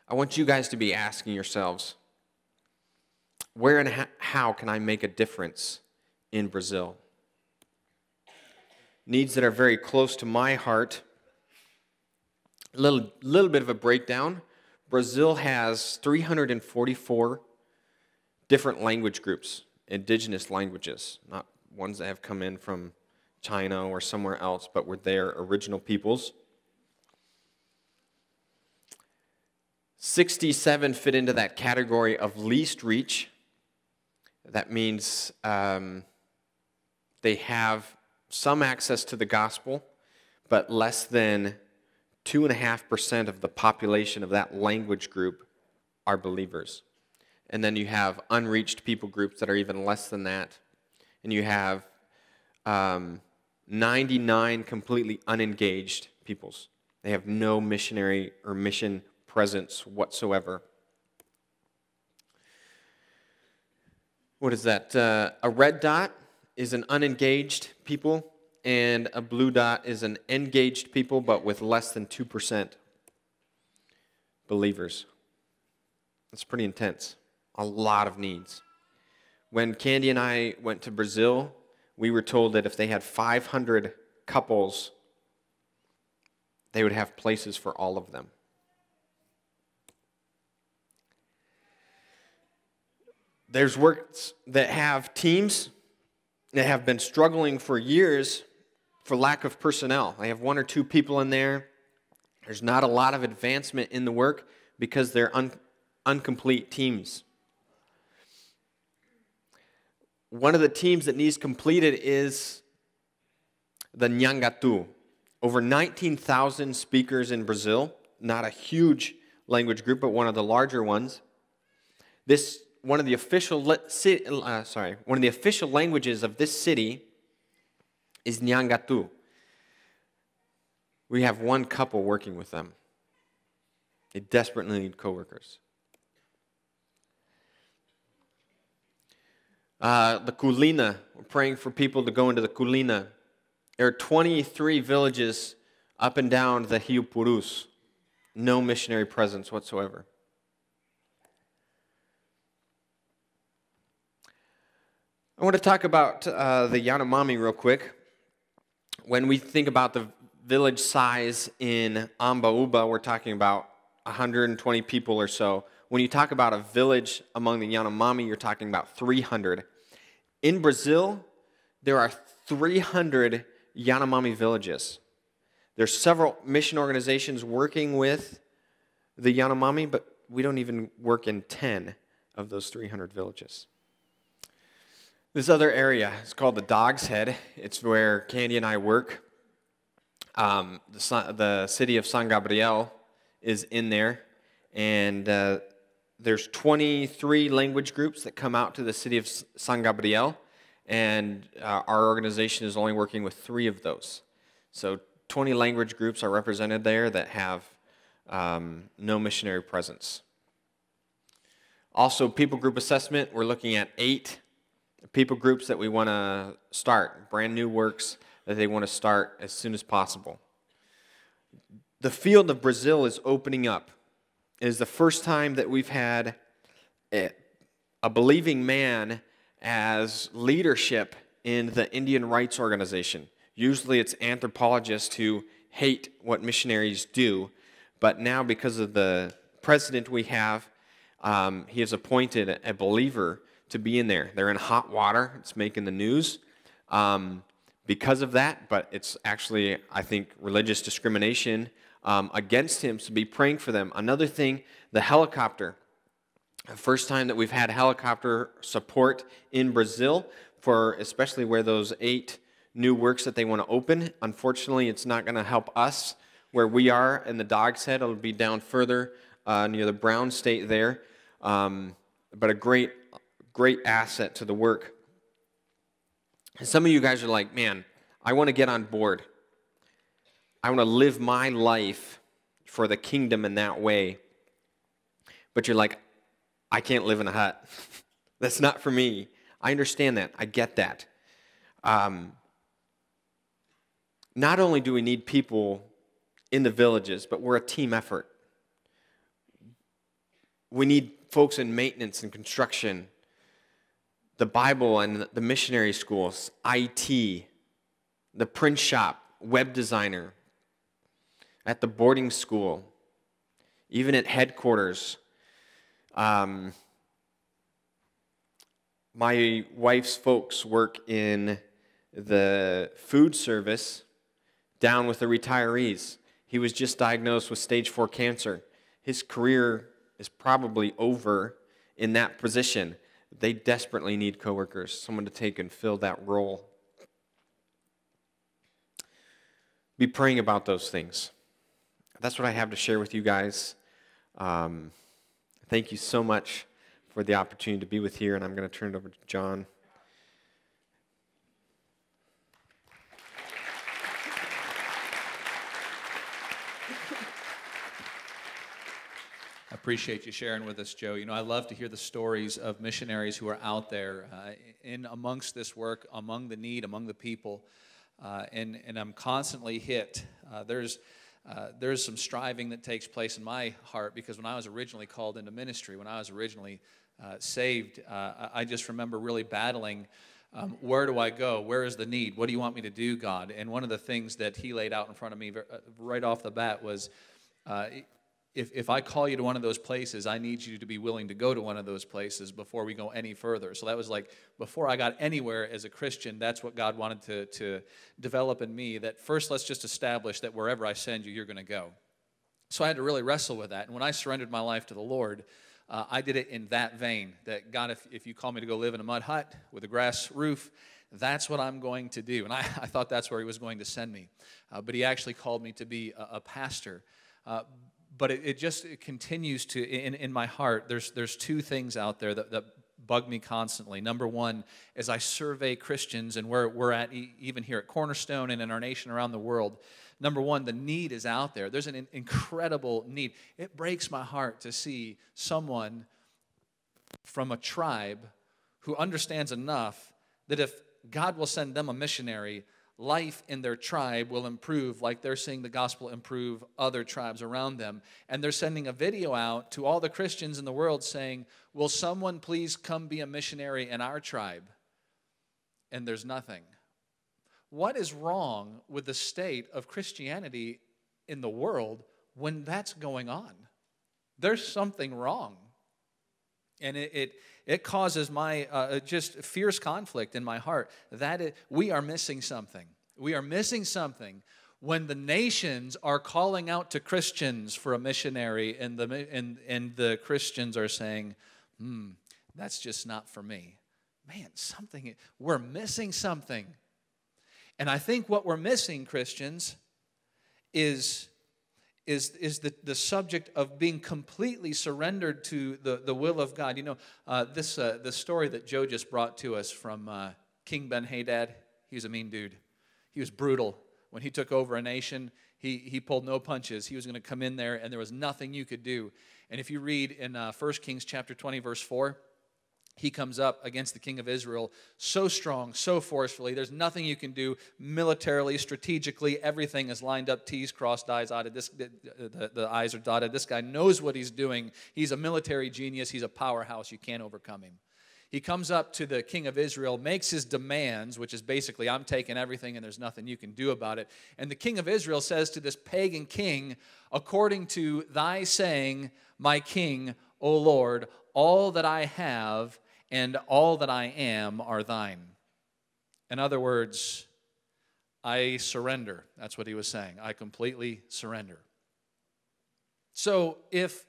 I want you guys to be asking yourselves, where and how can I make a difference in Brazil? needs that are very close to my heart. A little bit of a breakdown. Brazil has 344 different language groups, indigenous languages, not ones that have come in from China or somewhere else, but were their original peoples. 67 fit into that category of least reach. That means they have some access to the gospel, but less than 2.5% of the population of that language group are believers. And then you have unreached people groups that are even less than that. And you have 99 completely unengaged peoples. They have no missionary or mission presence whatsoever. What is that? A red dot is an unengaged people, and a blue dot is an engaged people, but with less than 2% believers. That's pretty intense. A lot of needs. When Candy and I went to Brazil, we were told that if they had 500 couples, they would have places for all of them. There's works that have teams that have been struggling for years for lack of personnel. They have 1 or 2 people in there. There's not a lot of advancement in the work because they're incomplete teams. One of the teams that needs completed is the Nhangatu. Over 19,000 speakers in Brazil. Not a huge language group, but one of the larger ones. One of the official languages of this city is Nhangatu. We have 1 couple working with them. They desperately need coworkers. The Kulina, we're praying for people to go into the Kulina. There are 23 villages up and down the Rio Purus. No missionary presence whatsoever. I want to talk about the Yanomami real quick. When we think about the village size in Ambaúba, we're talking about 120 people or so. When you talk about a village among the Yanomami, you're talking about 300. In Brazil, there are 300 Yanomami villages. There's several mission organizations working with the Yanomami, but we don't even work in 10 of those 300 villages. This other area is called the Dog's Head. It's where Candy and I work. The city of San Gabriel is in there, and there's 23 language groups that come out to the city of San Gabriel, and our organization is only working with 3 of those. So 20 language groups are represented there that have no missionary presence. Also, people group assessment, we're looking at 8 people groups that we want to start, brand new works that they want to start as soon as possible. The field of Brazil is opening up. It is the first time that we've had a believing man as leadership in the Indian rights organization. Usually it's anthropologists who hate what missionaries do, but now because of the president we have, he has appointed a believer to be in there. They're in hot water. It's making the news because of that, but it's actually, I think, religious discrimination against him, so be praying for them. Another thing, the helicopter. The first time that we've had helicopter support in Brazil, for especially where those 8 new works that they want to open. Unfortunately, it's not going to help us where we are in the Dog's Head. It'll be down further near the Brown State there, but a great asset to the work. And some of you guys are like, man, I want to get on board. I want to live my life for the kingdom in that way. But you're like, I can't live in a hut. That's not for me. I understand that. I get that. Not only do we need people in the villages, but we're a team effort. We need folks in maintenance and construction, the Bible and the missionary schools, IT, the print shop, web designer, at the boarding school, even at headquarters. My wife's folks work in the food service down with the retirees. He was just diagnosed with stage 4 cancer. His career is probably over in that position. They desperately need coworkers, someone to take and fill that role. Be praying about those things. That's what I have to share with you guys. Thank you so much for the opportunity to be with here, and I'm going to turn it over to John. I appreciate you sharing with us, Joe. You know, I love to hear the stories of missionaries who are out there in amongst this work, among the need, among the people, and I'm constantly hit. There's some striving that takes place in my heart, because when I was originally called into ministry, when I was originally saved, I just remember really battling, where do I go? Where is the need? What do you want me to do, God? And one of the things that he laid out in front of me right off the bat was, if I call you to one of those places, I need you to be willing to go to one of those places before we go any further. So that was like, before I got anywhere as a Christian, that's what God wanted to develop in me, that first let's just establish that wherever I send you, you're going to go. So I had to really wrestle with that. And when I surrendered my life to the Lord, I did it in that vein, that God, if you call me to go live in a mud hut with a grass roof, that's what I'm going to do. And I thought that's where he was going to send me. But he actually called me to be a pastor. But it continues to, in my heart, there's two things out there that bug me constantly. Number one, as I survey Christians and where we're at, even here at Cornerstone and in our nation around the world, number one, the need is out there. There's an incredible need. It breaks my heart to see someone from a tribe who understands enough that if God will send them a missionary, life in their tribe will improve, like they're seeing the gospel improve other tribes around them. And they're sending a video out to all the Christians in the world saying, will someone please come be a missionary in our tribe? And there's nothing. What is wrong with the state of Christianity in the world when that's going on? There's something wrong. And it causes my just fierce conflict in my heart that we are missing something. We are missing something when the nations are calling out to Christians for a missionary, and the Christians are saying, that's just not for me. Man, we're missing something. And I think what we're missing, Christians, is the subject of being completely surrendered to the will of God. You know, the story that Joe just brought to us from King Ben-Hadad, he was a mean dude. He was brutal. When he took over a nation, he pulled no punches. He was going to come in there, and there was nothing you could do. And if you read in 1 Kings chapter 20, verse 4, he comes up against the king of Israel so strong, so forcefully. There's nothing you can do militarily, strategically. Everything is lined up, T's crossed, I's dotted. The I's are dotted. This guy knows what he's doing. He's a military genius. He's a powerhouse. You can't overcome him. He comes up to the king of Israel, makes his demands, which is basically, I'm taking everything and there's nothing you can do about it. And the king of Israel says to this pagan king, according to thy saying, my king, O Lord, all that I have and all that I am are thine. In other words, I surrender. That's what he was saying. I completely surrender. So if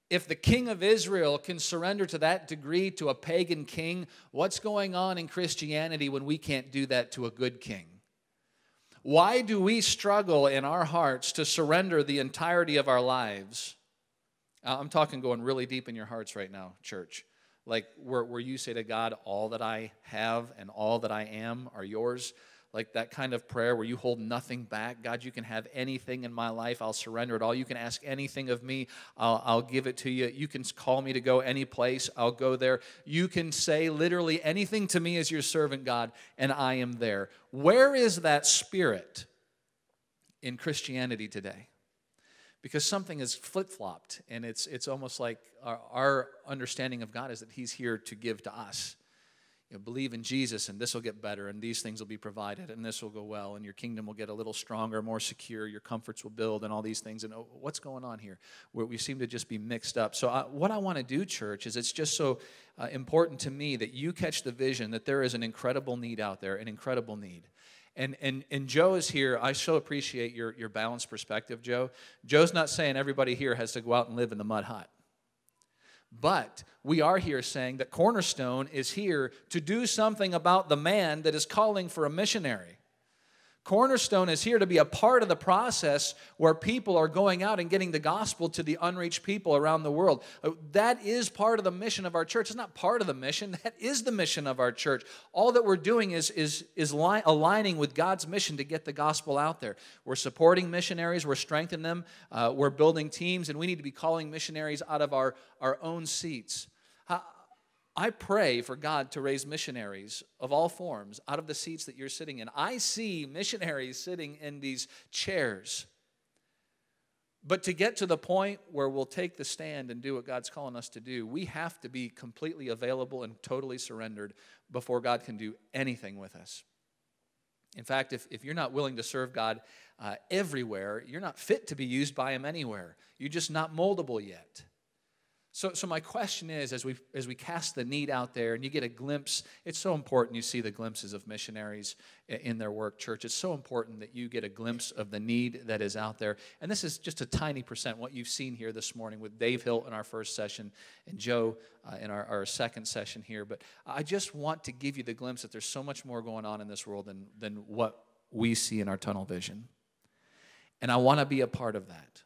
the king of Israel can surrender to that degree to a pagan king, what's going on in Christianity when we can't do that to a good king? Why do we struggle in our hearts to surrender the entirety of our lives? I'm talking going really deep in your hearts right now, church. Like where you say to God, all that I have and all that I am are yours. Like that kind of prayer where you hold nothing back. God, you can have anything in my life. I'll surrender it all. You can ask anything of me. I'll give it to you. You can call me to go any place. I'll go there. You can say literally anything to me as your servant, God, and I am there. Where is that spirit in Christianity today? Because something is flip-flopped, and it's almost like our understanding of God is that he's here to give to us. believe in Jesus, and this will get better, and these things will be provided, and this will go well, and your kingdom will get a little stronger, more secure, your comforts will build, and all these things. And what's going on here? Where we seem to just be mixed up. So what I want to do, church, is it's just so important to me that you catch the vision that there is an incredible need out there, an incredible need. And Joe is here. I so appreciate your balanced perspective, Joe. Joe's not saying everybody here has to go out and live in the mud hut. But we are here saying that Cornerstone is here to do something about the man that is calling for a missionary. Cornerstone is here to be a part of the process where people are going out and getting the gospel to the unreached people around the world. That is part of the mission of our church. It's not part of the mission. That is the mission of our church. All that we're doing is aligning with God's mission to get the gospel out there. We're supporting missionaries. We're strengthening them. We're building teams, and we need to be calling missionaries out of our own seats. I pray for God to raise missionaries of all forms out of the seats that you're sitting in. I see missionaries sitting in these chairs. But to get to the point where we'll take the stand and do what God's calling us to do, we have to be completely available and totally surrendered before God can do anything with us. In fact, if you're not willing to serve God everywhere, you're not fit to be used by Him anywhere. You're just not moldable yet. So my question is, as we cast the need out there and you get a glimpse, it's so important you see the glimpses of missionaries in their work, church. It's so important that you get a glimpse of the need that is out there. And this is just a tiny percent, what you've seen here this morning with Dave Hilt in our first session and Joe in our second session here. But I just want to give you the glimpse that there's so much more going on in this world than what we see in our tunnel vision. And I want to be a part of that.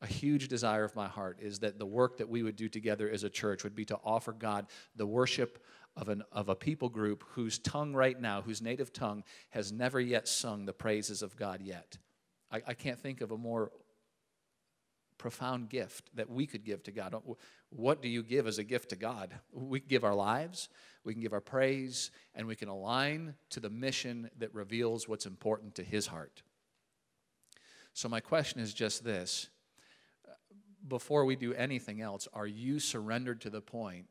A huge desire of my heart is that the work that we would do together as a church would be to offer God the worship of a people group whose tongue right now, whose native tongue, has never yet sung the praises of God yet. I can't think of a more profound gift that we could give to God. What do you give as a gift to God? We can give our lives, we can give our praise, and we can align to the mission that reveals what's important to His heart. So my question is just this. Before we do anything else, are you surrendered to the point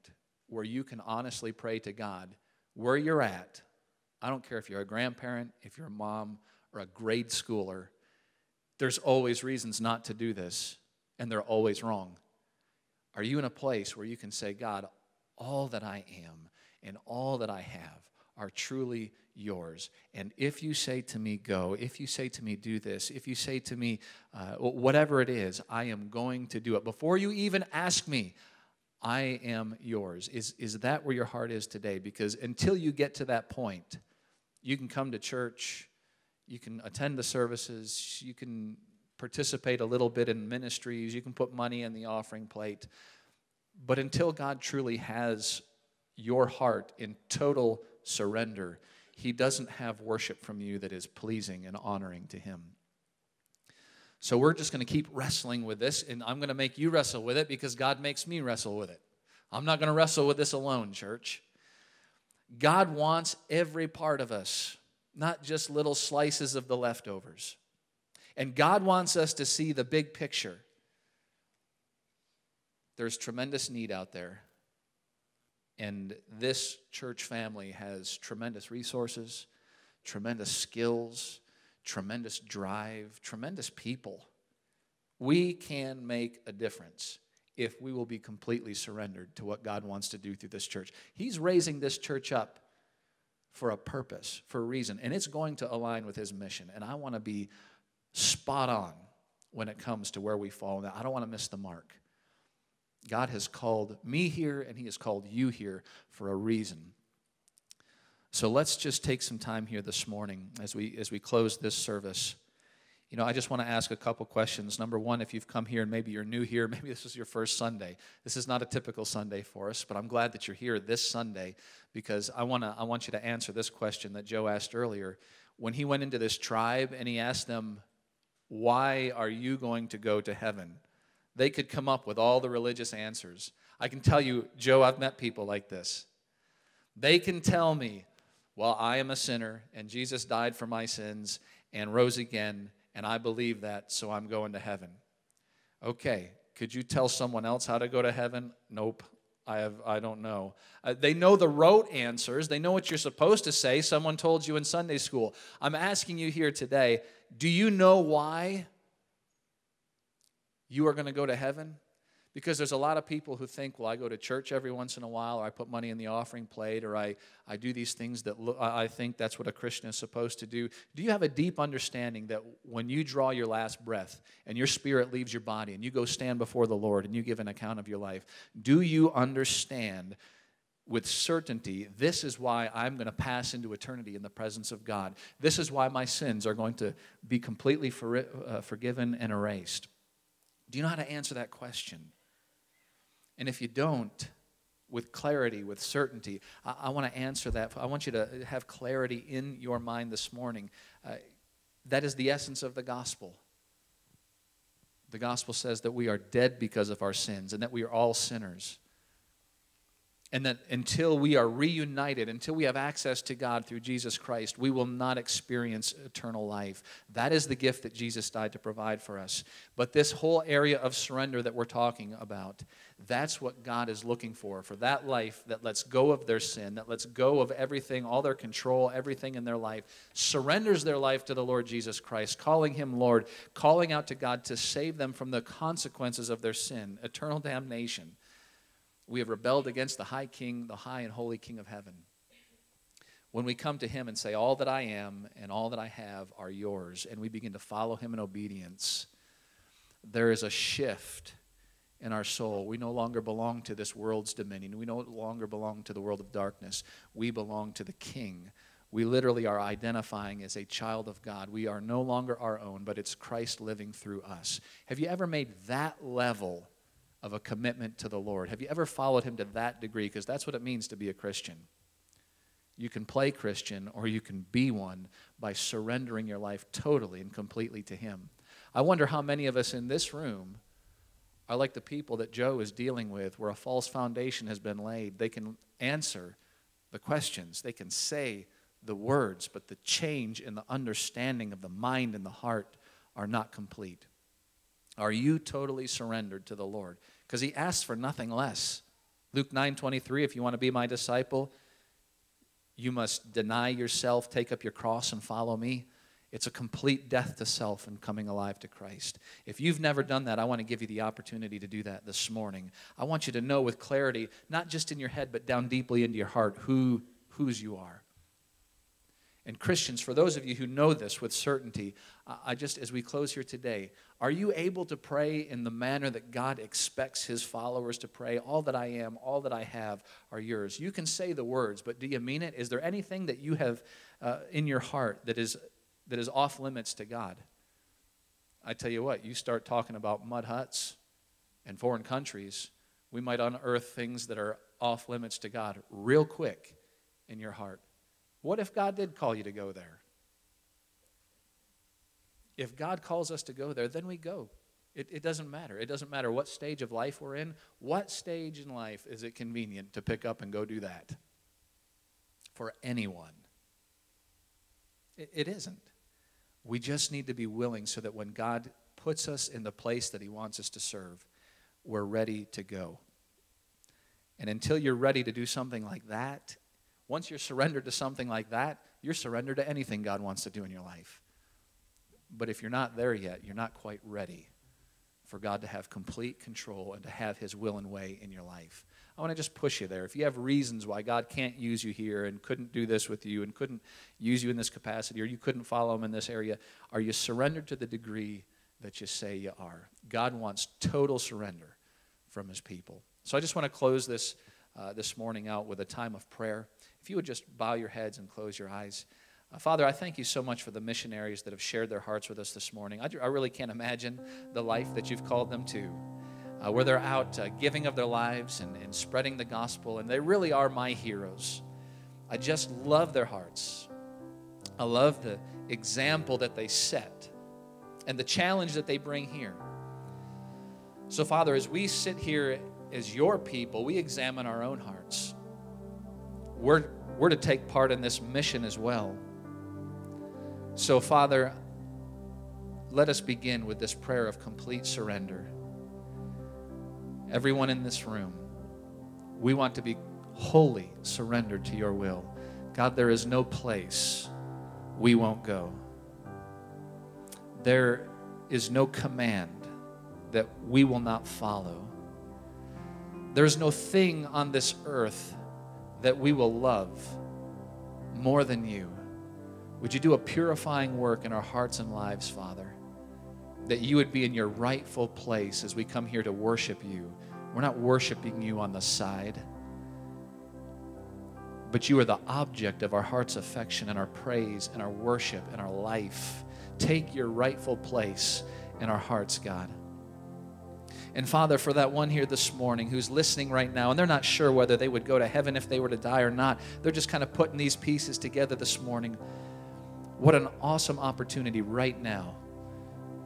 where you can honestly pray to God where you're at? I don't care if you're a grandparent, if you're a mom, or a grade schooler. There's always reasons not to do this, and they're always wrong. Are you in a place where you can say, God, all that I am and all that I have are truly yours. And if you say to me, go, if you say to me, do this, if you say to me, whatever it is, I am going to do it. Before you even ask me, I am yours. Is that where your heart is today? Because until you get to that point, you can come to church, you can attend the services, you can participate a little bit in ministries, you can put money in the offering plate. But until God truly has your heart in total surrender, He doesn't have worship from you that is pleasing and honoring to Him. So we're just going to keep wrestling with this, and I'm going to make you wrestle with it because God makes me wrestle with it. I'm not going to wrestle with this alone, church. God wants every part of us, not just little slices of the leftovers. And God wants us to see the big picture. There's tremendous need out there. And this church family has tremendous resources, tremendous skills, tremendous drive, tremendous people. We can make a difference if we will be completely surrendered to what God wants to do through this church. He's raising this church up for a purpose, for a reason, and it's going to align with His mission. And I want to be spot on when it comes to where we fall. I don't want to miss the mark. God has called me here, and He has called you here for a reason. So let's just take some time here this morning as we close this service. You know, I just want to ask a couple questions. Number one, if you've come here and maybe you're new here, maybe this is your first Sunday. This is not a typical Sunday for us, but I'm glad that you're here this Sunday because I want you to answer this question that Joe asked earlier. When he went into this tribe and he asked them, "Why are you going to go to heaven?" They could come up with all the religious answers. I can tell you, Joe, I've met people like this. They can tell me, well, I am a sinner, and Jesus died for my sins and rose again, and I believe that, so I'm going to heaven. Okay, could you tell someone else how to go to heaven? Nope, I don't know. They know the rote answers. They know what you're supposed to say. Someone told you in Sunday school. I'm asking you here today, do you know why you are going to go to heaven? Because there's a lot of people who think, well, I go to church every once in a while, or I put money in the offering plate, or I do these things that I think that's what a Christian is supposed to do. Do you have a deep understanding that when you draw your last breath and your spirit leaves your body and you go stand before the Lord and you give an account of your life, do you understand with certainty, this is why I'm going to pass into eternity in the presence of God. This is why my sins are going to be completely forgiven and erased. Do you know how to answer that question? And if you don't, with clarity, with certainty, I want to answer that. I want you to have clarity in your mind this morning. That is the essence of the gospel. The gospel says that we are dead because of our sins and that we are all sinners. And that until we are reunited, until we have access to God through Jesus Christ, we will not experience eternal life. That is the gift that Jesus died to provide for us. But this whole area of surrender that we're talking about, that's what God is looking for that life that lets go of their sin, that lets go of everything, all their control, everything in their life, surrenders their life to the Lord Jesus Christ, calling Him Lord, calling out to God to save them from the consequences of their sin, eternal damnation. We have rebelled against the high King, the high and holy King of heaven. When we come to Him and say, all that I am and all that I have are yours, and we begin to follow Him in obedience, there is a shift in our soul. We no longer belong to this world's dominion. We no longer belong to the world of darkness. We belong to the King. We literally are identifying as a child of God. We are no longer our own, but it's Christ living through us. Have you ever made that level of a commitment to the Lord? Have you ever followed Him to that degree? Because that's what it means to be a Christian. You can play Christian or you can be one by surrendering your life totally and completely to Him. I wonder how many of us in this room are like the people that Joe is dealing with, where a false foundation has been laid. They can answer the questions. They can say the words, but the change in the understanding of the mind and the heart are not complete. Are you totally surrendered to the Lord? Because He asks for nothing less. Luke 9:23, if you want to be my disciple, you must deny yourself, take up your cross, and follow me. It's a complete death to self and coming alive to Christ. If you've never done that, I want to give you the opportunity to do that this morning. I want you to know with clarity, not just in your head, but down deeply into your heart, whose you are. And Christians, for those of you who know this with certainty, as we close here today, are you able to pray in the manner that God expects His followers to pray? All that I am, all that I have are yours. You can say the words, but do you mean it? Is there anything that you have in your heart that is off limits to God? I tell you what, you start talking about mud huts and foreign countries, we might unearth things that are off limits to God real quick in your heart. What if God did call you to go there? If God calls us to go there, then we go. It doesn't matter. It doesn't matter what stage of life we're in. What stage in life is it convenient to pick up and go do that? For anyone. It isn't. We just need to be willing so that when God puts us in the place that He wants us to serve, we're ready to go. And until you're ready to do something like that, once you're surrendered to something like that, you're surrendered to anything God wants to do in your life. But if you're not there yet, you're not quite ready for God to have complete control and to have His will and way in your life. I want to just push you there. If you have reasons why God can't use you here and couldn't do this with you and couldn't use you in this capacity or you couldn't follow Him in this area, are you surrendered to the degree that you say you are? God wants total surrender from His people. So I just want to close this morning out with a time of prayer. If you would just bow your heads and close your eyes. Father, I thank You so much for the missionaries that have shared their hearts with us this morning. I really can't imagine the life that You've called them to, where they're out giving of their lives and spreading the gospel, and they really are my heroes. I just love their hearts. I love the example that they set and the challenge that they bring here. So, Father, as we sit here as Your people, we examine our own hearts. We're to take part in this mission as well. So, Father, let us begin with this prayer of complete surrender. Everyone in this room, We want to be wholly surrendered to your will. God, there is no place we won't go. There is no command that we will not follow. There's no thing on this earth that we will love more than you. Would you do a purifying work in our hearts and lives, Father, that you would be in your rightful place as we come here to worship you. We're not worshiping you on the side, but you are the object of our heart's affection and our praise and our worship and our life. Take your rightful place in our hearts, God. And Father, for that one here this morning who's listening right now, and they're not sure whether they would go to heaven if they were to die or not, they're just kind of putting these pieces together this morning. What an awesome opportunity right now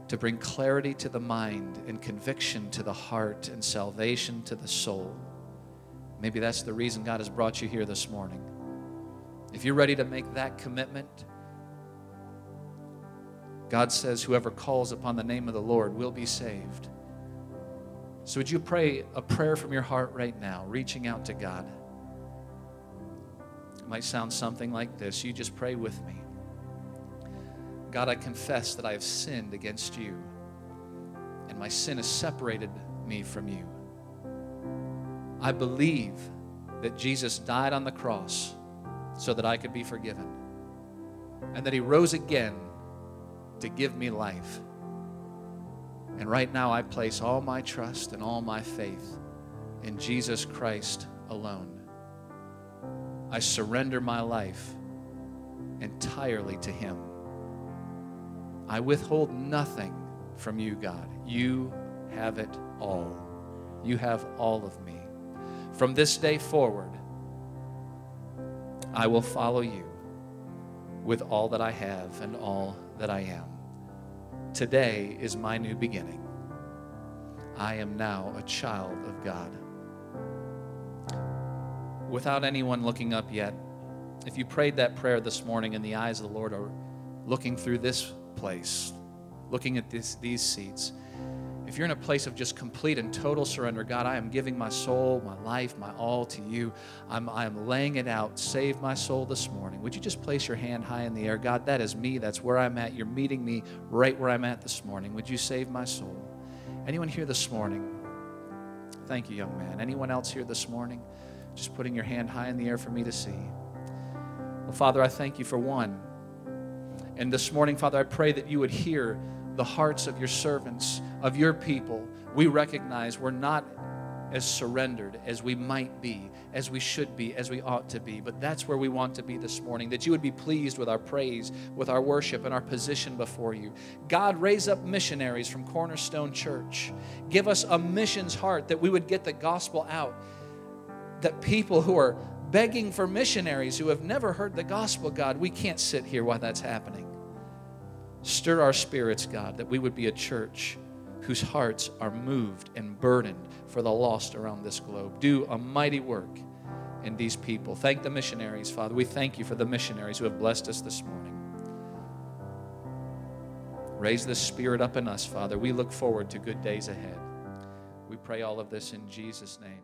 to bring clarity to the mind and conviction to the heart and salvation to the soul. Maybe that's the reason God has brought you here this morning. If you're ready to make that commitment, God says whoever calls upon the name of the Lord will be saved. So would you pray a prayer from your heart right now, reaching out to God? It might sound something like this. You just pray with me. God, I confess that I have sinned against you, and my sin has separated me from you. I believe that Jesus died on the cross so that I could be forgiven, and that he rose again to give me life. And right now I place all my trust and all my faith in Jesus Christ alone. I surrender my life entirely to him. I withhold nothing from you, God. You have it all. You have all of me. From this day forward, I will follow you with all that I have and all that I am. Today is my new beginning. I am now a child of God. Without anyone looking up yet, if you prayed that prayer this morning and the eyes of the Lord are looking through this place, looking at these seats, if you're in a place of just complete and total surrender, God, I am giving my soul, my life, my all to you. I am laying it out. Save my soul this morning. Would you just place your hand high in the air? God, that is me. That's where I'm at. You're meeting me right where I'm at this morning. Would you save my soul? Anyone here this morning? Thank you, young man. Anyone else here this morning? Just putting your hand high in the air for me to see. Well, Father, I thank you for one. And this morning, Father, I pray that you would hear the hearts of your servants, of your people. We recognize we're not as surrendered as we might be, as we should be, as we ought to be. But that's where we want to be this morning, that you would be pleased with our praise, with our worship, and our position before you. God, raise up missionaries from Cornerstone Church. Give us a missions heart that we would get the gospel out, that people who are begging for missionaries who have never heard the gospel, God, we can't sit here while that's happening. Stir our spirits, God, that we would be a church whose hearts are moved and burdened for the lost around this globe. Do a mighty work in these people. Thank the missionaries, Father. We thank you for the missionaries who have blessed us this morning. Raise this spirit up in us, Father. We look forward to good days ahead. We pray all of this in Jesus' name.